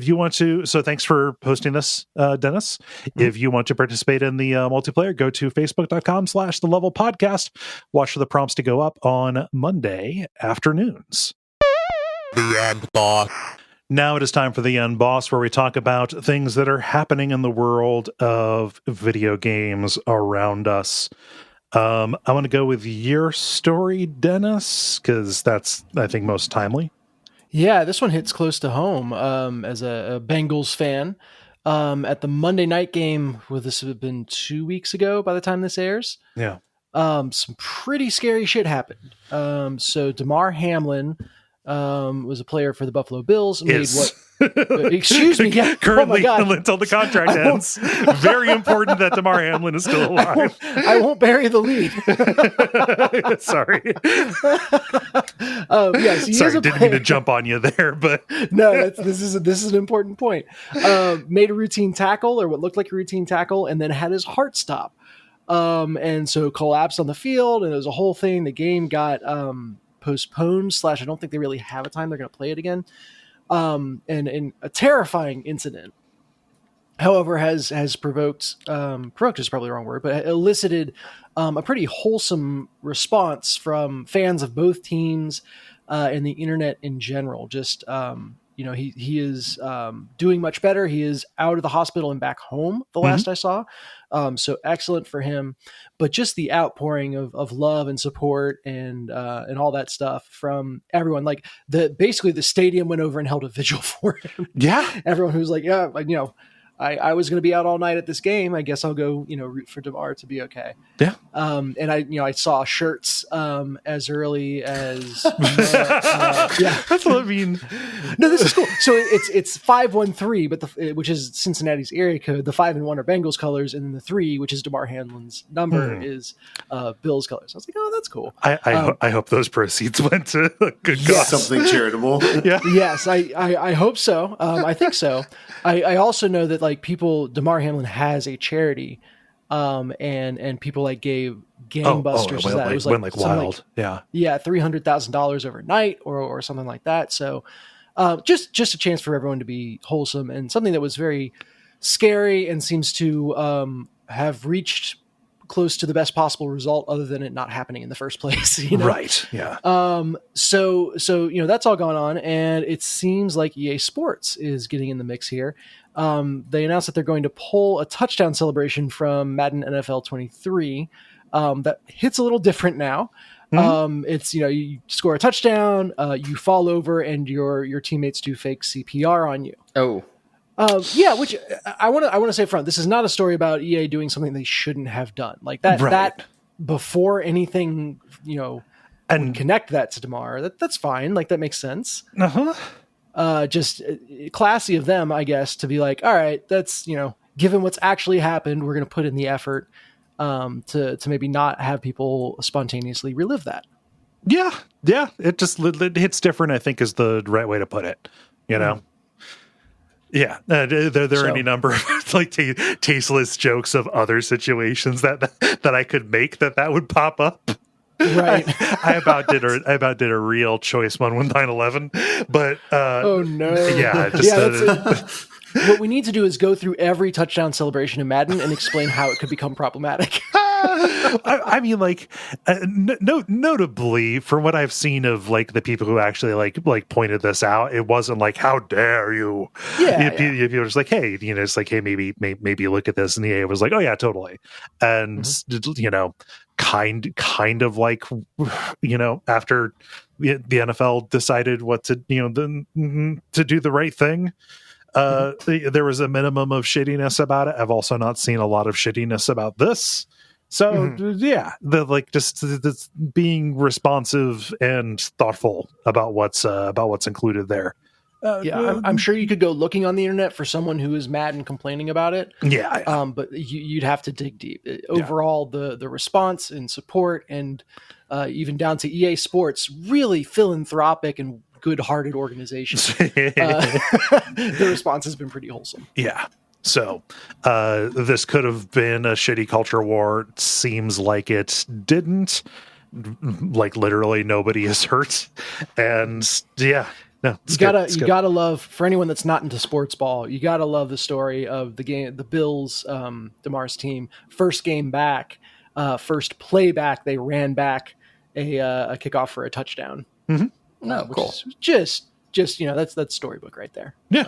you want to, thanks for hosting this, Dennis. Mm-hmm. If you want to participate in the multiplayer, go to facebook.com/thelevelpodcast. Watch for the prompts to go up on Monday afternoons. The End Boss. Now it is time for the End Boss, where we talk about things that are happening in the world of video games around us. I want to go with your story, Dennis, because that's, I think, most timely. Yeah, this one hits close to home. As a Bengals fan, at the Monday night game, well, this would have been 2 weeks ago by the time this airs. Yeah. Some pretty scary shit happened. So Damar Hamlin was a player for the Buffalo Bills. Made what? Excuse me. Yeah. Currently, oh my God. until the contract ends. Very important that Damar Hamlin is still alive. I won't bury the lead. Sorry. Yes, Sorry, didn't mean to jump on you there, but no, this is an important point. Made a routine tackle, or what looked like a routine tackle, and then had his heart stop. And so collapsed on the field, and it was a whole thing. The game got postponed / I don't think they really have a time they're going to play it again. And a terrifying incident, however, has provoked is probably the wrong word, but elicited a pretty wholesome response from fans of both teams and the internet in general. Just he is doing much better. He is out of the hospital and back home, the last I saw. So excellent for him. But just the outpouring of love and support and all that stuff from everyone. Like basically the stadium went over and held a vigil for him. yeah, Everyone who's like, yeah, I was going to be out all night at this game. I guess I'll go, root for Damar to be okay. Yeah. And I saw shirts as early as yeah. That's what I mean. No, this is cool. So it's 513, but which is Cincinnati's area code. The 5 and 1 are Bengals colors, and then the 3, which is Damar Hamlin's number, is Bills colors. I was like, oh, that's cool. I hope those proceeds went to a good cause. Something charitable. Yeah. Yes, I hope so. I think so. I also know that Damar Hamlin has a charity, and people gave gangbusters. It was went wild. Yeah, $300,000 overnight or something like that. So, just a chance for everyone to be wholesome, and something that was very scary and seems to have reached close to the best possible result, other than it not happening in the first place. Right. Yeah. So that's all gone on, and it seems like EA Sports is getting in the mix here. They announced that they're going to pull a touchdown celebration from Madden NFL 23. That hits a little different now. It's, you score a touchdown, you fall over, and your teammates do fake CPR on you. Oh. Which I want to say front. This is not a story about EA doing something they shouldn't have done. Like that, right. That before anything, and connect that to Damar. That's fine. Like that makes sense. Just classy of them, I guess, to be like, all right, that's, given what's actually happened, we're going to put in the effort to maybe not have people spontaneously relive that. Yeah. It hits different, I think, is the right way to put it. Yeah, there are any number of tasteless jokes of other situations that I could make that would pop up. Right. I about did a real choice one with 9/11, but oh no, yeah, what we need to do is go through every touchdown celebration in Madden and explain how it could become problematic. I mean, notably from what I've seen of the people who actually pointed this out, it wasn't like, how dare you? Yeah, people were just like, hey, it's like, hey, maybe look at this, and the EA was like, oh yeah, totally, and kind of after the NFL decided what to to do the right thing. There was a minimum of shittiness about it. I've also not seen a lot of shittiness about this. So yeah, just being responsive and thoughtful about what's included there. I'm sure you could go looking on the internet for someone who is mad and complaining about it. Yeah. But you'd have to dig deep. Overall, the response and support, and even down to EA Sports, really philanthropic and good-hearted organizations. The response has been pretty wholesome. Yeah. So this could have been a shitty culture war. It seems like it didn't. Literally nobody is hurt, and yeah. No, you gotta love, for anyone that's not into sports ball, you gotta love the story of the game, the Bills, Damar's team, first game back, first play back, they ran back a kickoff for a touchdown. Cool. Just that's storybook right there. Yeah.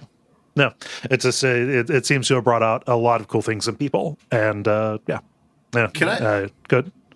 No, it seems to have brought out a lot of cool things in people, and yeah.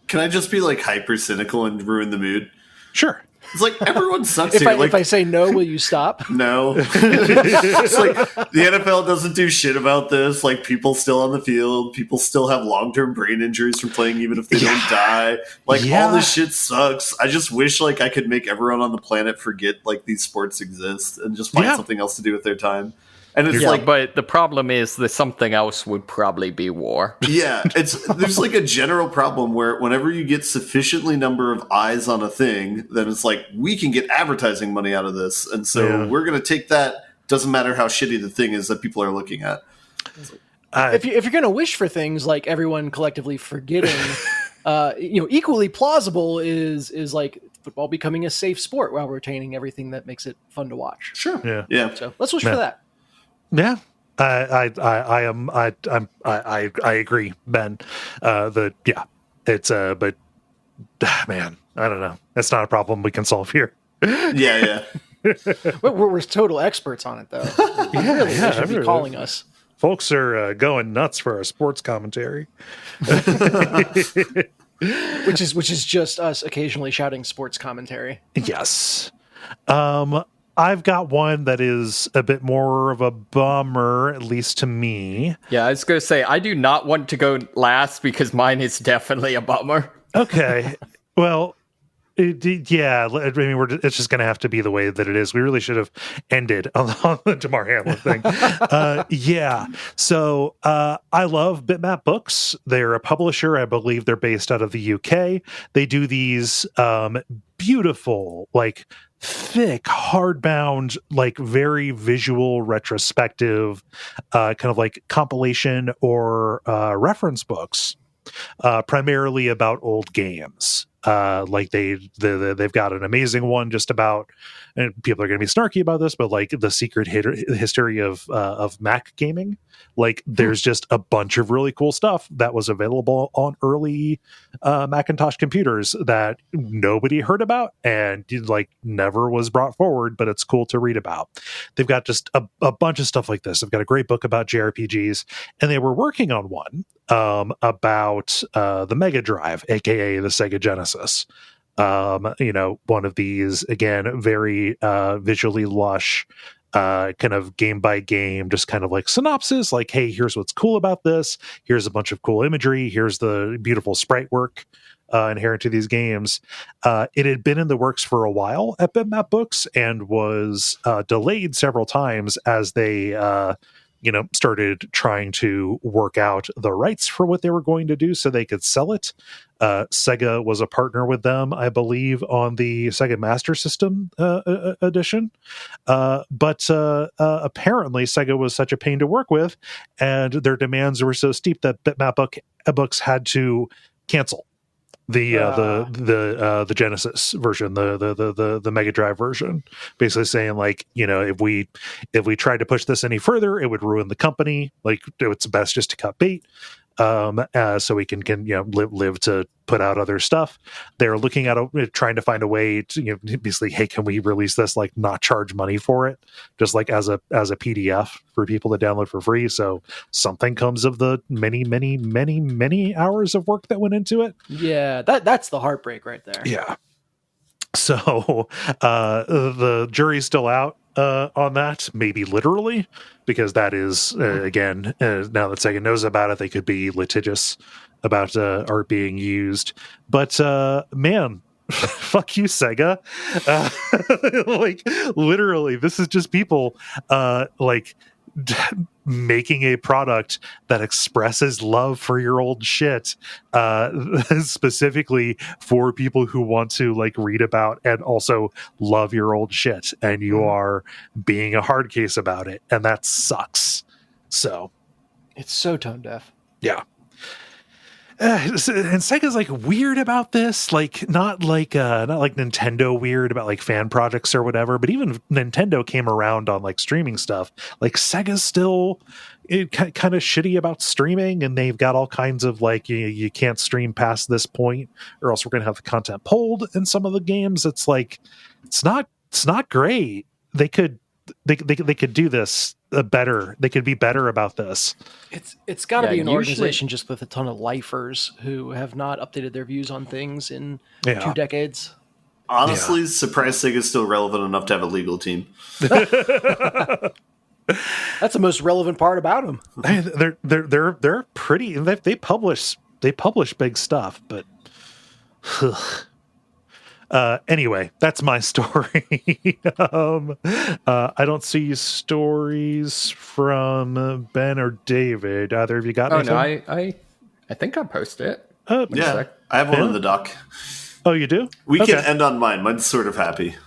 Can Can I just be like hyper cynical and ruin the mood? Sure. It's like everyone sucks If here. if I say no, will you stop? No. It's like the NFL doesn't do shit about this. Like, people still on the field. People still have long-term brain injuries from playing even if they don't die. Like, all this shit sucks. I just wish, like, I could make everyone on the planet forget, like, these sports exist and just find something else to do with their time. And it's but the problem is that something else would probably be war. Yeah, there's like a general problem where whenever you get sufficiently number of eyes on a thing, then it's like, we can get advertising money out of this, and so we're going to take that. Doesn't matter how shitty the thing is that people are looking at. If you're going to wish for things like everyone collectively forgetting, equally plausible is like football becoming a safe sport while retaining everything that makes it fun to watch. Sure. Yeah. So let's wish for that. Yeah, I agree, Ben. It's but man, I don't know. That's not a problem we can solve here. Yeah. We're total experts on it, though. They should be calling us. Folks are going nuts for our sports commentary, which is just us occasionally shouting sports commentary. Yes. I've got one that is a bit more of a bummer, at least to me. Yeah, I was going to say, I do not want to go last because mine is definitely a bummer. Okay. Well, it's just going to have to be the way that it is. We really should have ended on the Damar Hamlin thing. So I love Bitmap Books. They're a publisher. I believe they're based out of the UK. They do these beautiful, like, thick, hardbound, like, very visual, retrospective, kind of like compilation or reference books, primarily about old games. Like they've got an amazing one just about, and people are going to be snarky about this, but like the secret history of Mac gaming. Like, there's just a bunch of really cool stuff that was available on early Macintosh computers that nobody heard about and like never was brought forward, but it's cool to read about. They've got just a bunch of stuff like this. They've got a great book about JRPGs, and they were working on one about the Mega Drive, aka the Sega Genesis. One of these, again, very visually lush, kind of game by game, just kind of like synopsis, like, hey, here's what's cool about this. Here's a bunch of cool imagery. Here's the beautiful sprite work inherent to these games. It had been in the works for a while at Bitmap Books and was delayed several times as they started trying to work out the rights for what they were going to do so they could sell it. Sega was a partner with them, I believe, on the Sega Master System edition. But apparently Sega was such a pain to work with, and their demands were so steep that Bitmap Books had to cancel the Genesis version, the Mega Drive version, basically saying, like, if we tried to push this any further, it would ruin the company. Like, it's best just to cut bait, so we can live to put out other stuff. They're looking at trying to find a way to basically, hey, can we release this, like, not charge money for it, just like as a PDF for people to download for free, so something comes of the many hours of work that went into it. Yeah, that's the heartbreak right there. Yeah. So the jury's still out on that, maybe literally, because that is again, now that Sega knows about it, they could be litigious about art being used. But man, fuck you, Sega. Like, literally, this is just people making a product that expresses love for your old shit, specifically for people who want to, like, read about and also love your old shit, and you are being a hard case about it, and that sucks. So it's so tone deaf. Yeah. And Sega's like weird about this, like not like Nintendo weird about like fan projects or whatever, but even Nintendo came around on like streaming stuff. Like, Sega's still kind of shitty about streaming, and they've got all kinds of like, you can't stream past this point or else we're going to have the content pulled in some of the games. It's like, it's not great. They could they could do this better. They could be better about this. It's got to be an usually- organization just with a ton of lifers who have not updated their views on things in 2 decades. Honestly, surprised Sega's still relevant enough to have a legal team. That's the most relevant part about them. They're pretty. They publish big stuff, but anyway, that's my story. I don't see stories from Ben or David. Either of you got anything? No, I think I posted it. Yeah, I have one in the doc. Oh, you do? We can end on mine. Mine's sort of happy.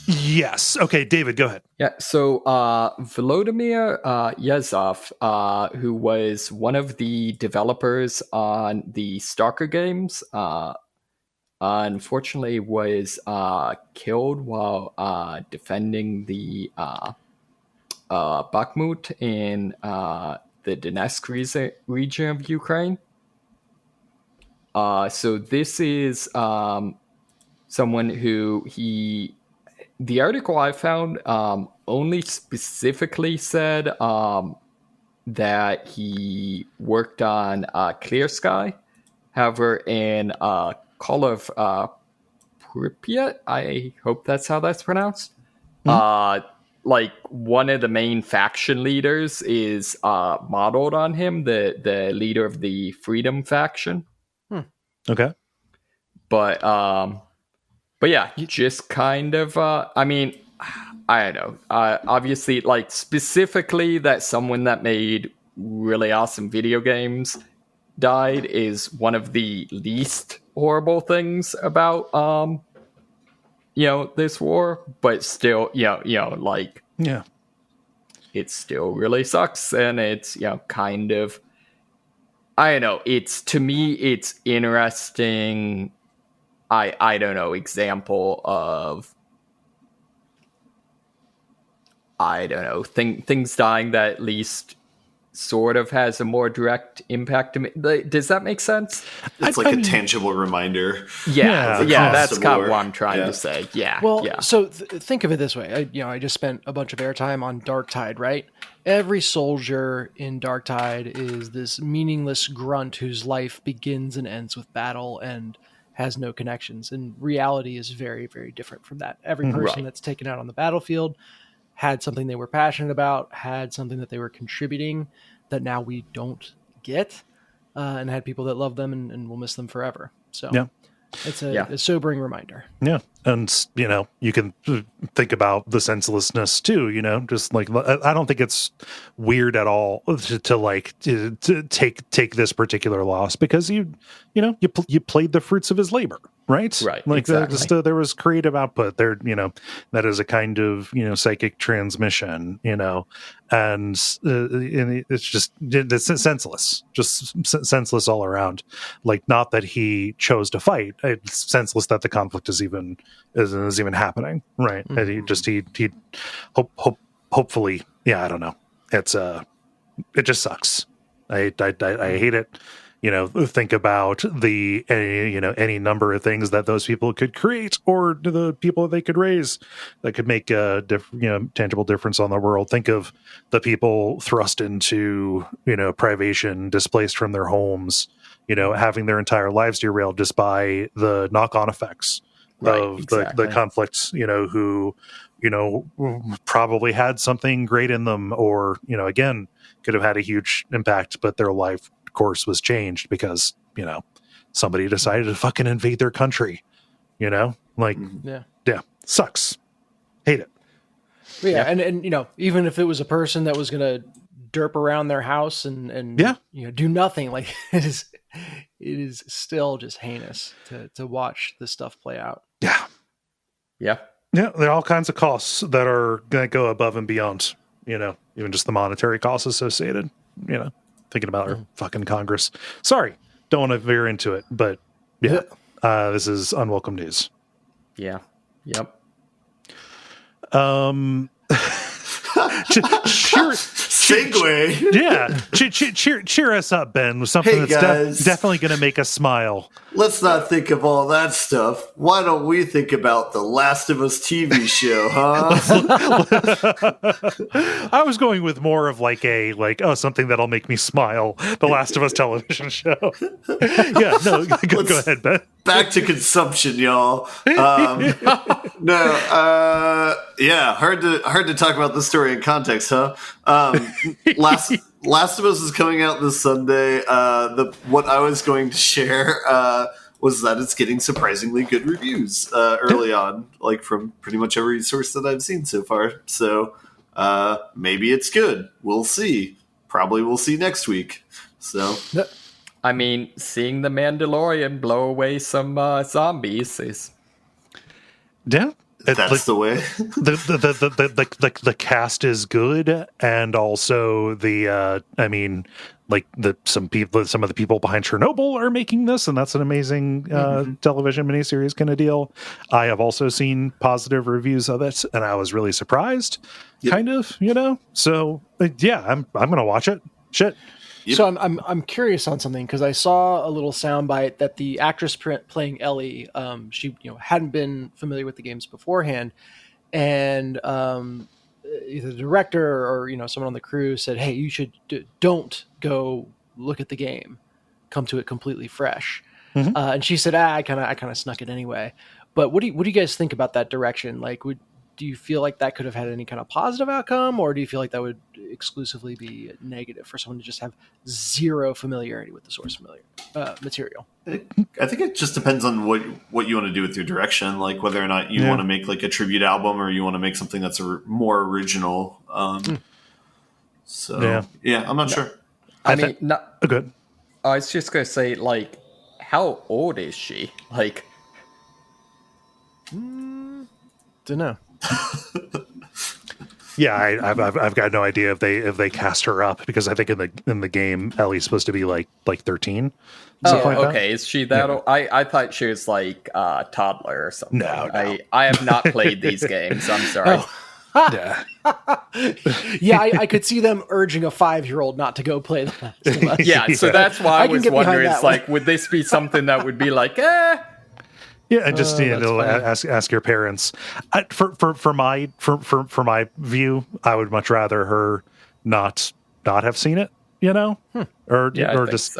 Yes. Okay, David, go ahead. Yeah, so Volodymyr Yazov, who was one of the developers on the Stalker games, unfortunately was killed while defending the Bakhmut in the Donetsk region of Ukraine. So this is someone who the article I found only specifically said that he worked on Clear Sky. However, in Call of Pripyat, I hope that's how that's pronounced. Like one of the main faction leaders is modeled on him, the leader of the Freedom faction. Okay. But yeah, just kind of, I mean, I don't know. Obviously, like, specifically that someone that made really awesome video games died is one of the least horrible things about, this war. But still, like, yeah, it still really sucks. And it's, kind of, I don't know. To me, it's interesting. I don't know, example of, I don't know, things dying that at least sort of has a more direct impact to me. Does that make sense? It's like a tangible reminder. Yeah, that's kind of what I'm trying to say. Yeah. Well, yeah. so think of it this way. I just spent a bunch of airtime on Darktide, right? Every soldier in Darktide is this meaningless grunt whose life begins and ends with battle and has no connections. And reality is very, very different from that. Every person that's taken out on the battlefield had something they were passionate about, had something that they were contributing that now we don't get, and had people that love them and will miss them forever. So it's a sobering reminder. Yeah. And, you can think about the senselessness too, just like, I don't think it's weird at all to take this particular loss because you played the fruits of his labor. Right. Like exactly. There was creative output there, that is a kind of, psychic transmission, and it's senseless, just senseless all around. Like, not that he chose to fight. It's senseless that the conflict is even happening. Right. Mm-hmm. And he hopefully, I don't know. It just sucks. I hate it. Think about any number of things that those people could create or the people they could raise that could make a tangible difference on the world. Think of the people thrust into, privation, displaced from their homes, having their entire lives derailed just by the knock-on effects of the conflicts, who, probably had something great in them or, again, could have had a huge impact, but their life course was changed because somebody decided to fucking invade their country. Sucks. Hate it. And even if it was a person that was gonna derp around their house and do nothing, like it is still just heinous to watch this stuff play out. Yeah, there are all kinds of costs that are gonna go above and beyond even just the monetary costs associated. Thinking about our fucking Congress. Sorry, don't want to veer into it, but this is unwelcome news. Yeah. Yep. Sheer segue. Yeah, cheer us up, Ben, with something Hey, that's guys. definitely going to make us smile. Let's not think of all that stuff. Why don't we think about the Last of Us TV show, huh? I was going with more of something that'll make me smile. The Last of Us television show. Yeah, no, go ahead, Ben. Back to consumption, y'all. Yeah, hard to talk about this story in context, huh? Last of Us is coming out this Sunday. What I was going to share was that it's getting surprisingly good reviews early on, like from pretty much every source that I've seen so far. So maybe it's good. We'll see. Probably we'll see next week. So. I mean, seeing the Mandalorian blow away some zombies is... Yeah. That's the way. The cast is good, and also some of the people behind Chernobyl are making this, and that's an amazing television miniseries kind of deal. I have also seen positive reviews of it, and I was really surprised, kind of, So yeah, I'm gonna watch it. Shit. Yep. So I'm curious on something, because I saw a little soundbite that the actress playing Ellie, she hadn't been familiar with the games beforehand, and either the director or someone on the crew said, "Hey, you should don't go look at the game, come to it completely fresh." Mm-hmm. And she said, "I kind of snuck it anyway." But what do you guys think about that direction? Like, do you feel like that could have had any kind of positive outcome, or do you feel like that would exclusively be negative for someone to just have zero familiarity with the source material? I think it just depends on what you want to do with your direction, like whether or not you want to make like a tribute album or you want to make something that's more original. So I'm not sure. I mean, good. I was just gonna say, like, how old is she? Like, don't know. Yeah, I've got no idea if they cast her up, because I think in the game Ellie's supposed to be like 13. Okay. Is she that old? I thought she was like a toddler or something. No. I have not played these games. I'm sorry. Yeah. Yeah, I could see them urging a 5-year-old not to go play The Last of Us. Yeah, so that's why I was wondering. It's like, one. would this be something that would be like, Yeah, and just ask your parents. For my view, I would much rather her not have seen it, or just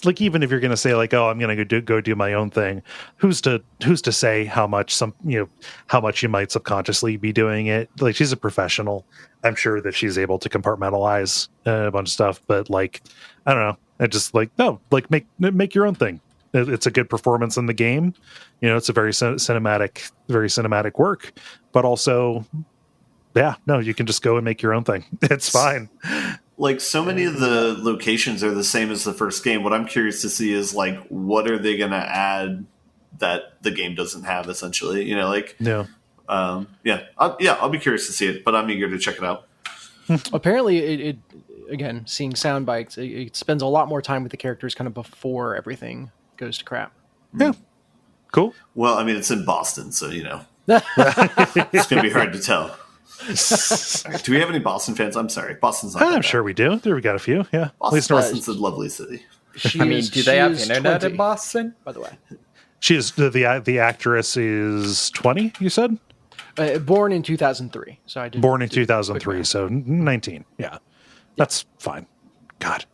like, even if you're going to say like, oh, I'm going to go do my own thing, who's to say how much you might subconsciously be doing it? Like, she's a professional. I'm sure that she's able to compartmentalize a bunch of stuff, but like, I don't know. I just like, no, like make your own thing. It's a good performance in the game. It's a very cinematic work, but also, you can just go and make your own thing. It's fine. Like, so many of the locations are the same as the first game. What I'm curious to see is like, what are they going to add that the game doesn't have, essentially? I'll be curious to see it, but I'm eager to check it out. Apparently, it again, seeing sound bites, it spends a lot more time with the characters kind of before everything goes to crap. Yeah. Cool. Well, I mean, it's in Boston, so it's going to be hard to tell. Do we have any Boston fans? I'm sorry, Boston's not. I'm sure we do. There, we got a few. Yeah, Boston's a lovely city. Do they have internet 20, in Boston? By the way, she is the actress is 20. You said born in 2003. So I did born in 2003. So 19. Yeah, that's fine. God.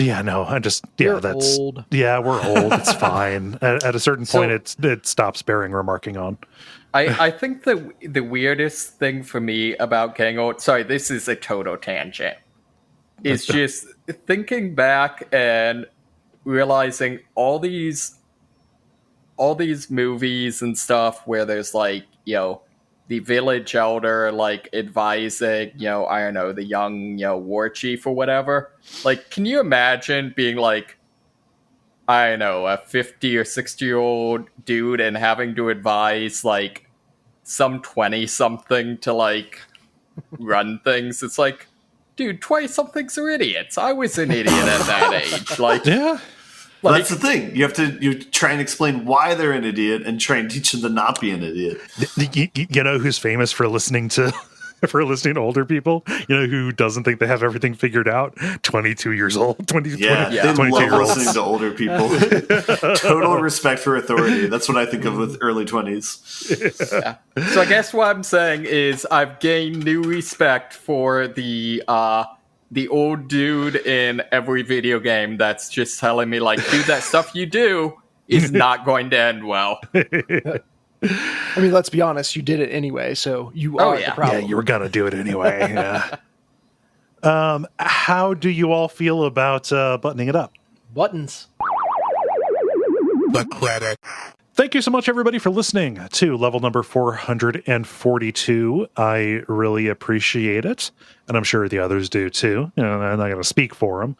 Yeah, no, that's old. Yeah, we're old. It's fine. At a certain point, it stops bearing remarking on. I think the weirdest thing for me about getting old, sorry, this is a total tangent, is just thinking back and realizing all these movies and stuff where there's like, the village elder, like, advising, I don't know, the young, war chief or whatever. Like, can you imagine being like, I don't know, a 50 or 60-year-old dude and having to advise, like, some 20-something to, like, run things? It's like, dude, 20-somethings are idiots. I was an idiot at that age. Like, yeah. Well, that's the thing. You try and explain why they're an idiot and try and teach them to not be an idiot. You know who's famous for listening to for listening to older people, who doesn't think they have everything figured out. 22 years old, 20, Yeah, 20 they 22 love year olds. listening to older people. Total respect for authority. That's what I think of with early 20s. Yeah. So I guess what I'm saying is I've gained new respect for the old dude in every video game that's just telling me, like, dude, that stuff you do is not going to end well. I mean, let's be honest, you did it anyway, so you are the Yeah, problem. you were gonna do it anyway. Yeah. How do you all feel about buttoning it up? Buttons. The credit. Thank you so much, everybody, for listening to level number 442. I really appreciate it, and I'm sure the others do too. I'm not going to speak for them,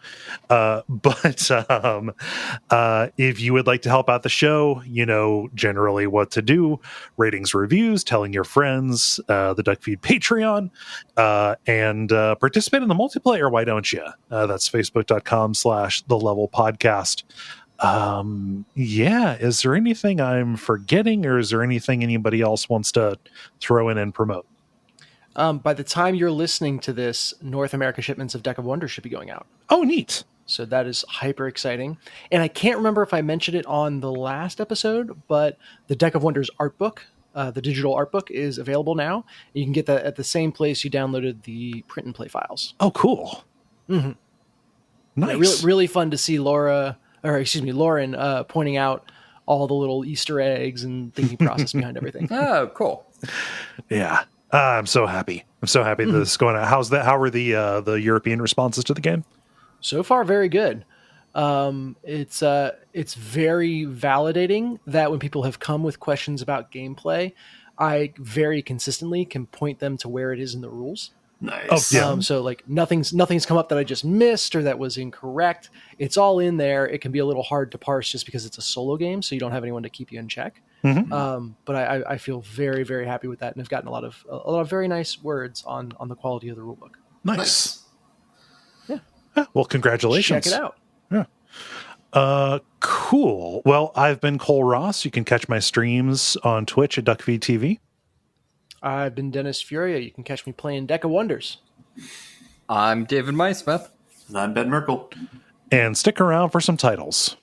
but if you would like to help out the show, you know generally what to do: ratings, reviews, telling your friends, the Duckfeed Patreon, and participate in the multiplayer. Why don't you? That's facebook.com/the level podcast. Is there anything I'm forgetting, or is there anything anybody else wants to throw in and promote? By the time you're listening to this, North America shipments of Deck of Wonders should be going out. Oh, neat. So that is hyper exciting. And I can't remember if I mentioned it on the last episode, but the Deck of Wonders art book, the digital art book, is available now. You can get that at the same place you downloaded the print and play files. Oh, cool. Mm-hmm. Nice. Yeah, really fun to see Lauren pointing out all the little Easter eggs and thinking process behind everything. Oh, cool. Yeah. I'm so happy. This is going on. How are the European responses to the game? So far, very good. It's very validating that when people have come with questions about gameplay, I very consistently can point them to where it is in the rules. Nice. Oh, yeah. So like nothing's come up that I just missed or that was incorrect. It's all in there. It can be a little hard to parse just because it's a solo game, so you don't have anyone to keep you in check. Mm-hmm. But I feel very, very happy with that, and I've gotten a lot of very nice words on the quality of the rulebook. Nice. Yeah. Well, congratulations. Check it out. Yeah. Cool. Well, I've been Kole Ross. You can catch my streams on Twitch at Duckfeed.tv. I've been Dennis Furia. You can catch me playing Deck of Wonders. I'm David Mysmith. And I'm Ben Merkel. And stick around for some titles.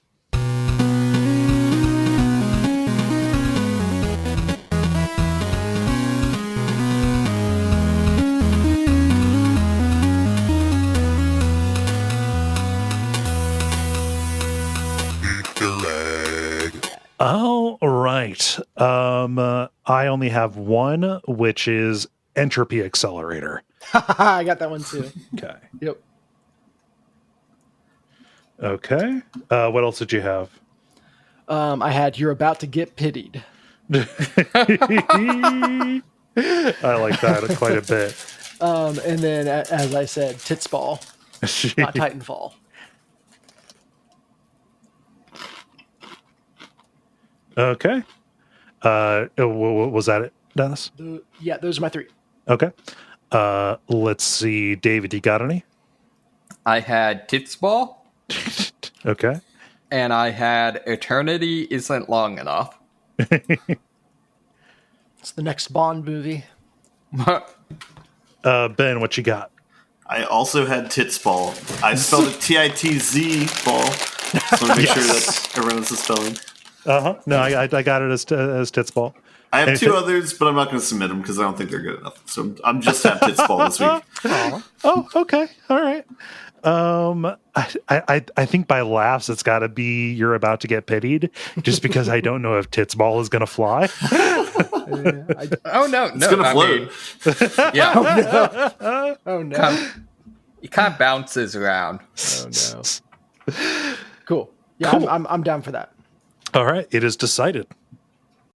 All right. I only have one, which is Entropy Accelerator. I got that one too. Okay. Yep. Okay. What else did you have? I had You're About to Get Pitied. I like that quite a bit. And then, as I said, Titsball, not Titanfall. Okay. Was that it, Dennis? Yeah, those are my three. Okay. Let's see. David, you got any? I had Titsball, Okay. and I had Eternity Isn't Long Enough. It's the next Bond movie. Ben, what you got? I also had Titsball. I spelled it T-I-T-Z ball. So make sure that everyone knows the spelling. No, I got it as Titsball. I have two others, but I'm not going to submit them because I don't think they're good enough. So I'm just have Titsball this week. Oh, okay. All right. I think by laughs it's got to be You're About to Get Pitied, just because I don't know if Titsball is going to fly. Oh no, It's going to float. Yeah. Oh no. It kind of bounces around. Oh no. Cool. Yeah, Cool. I'm down for that. All right. It is decided.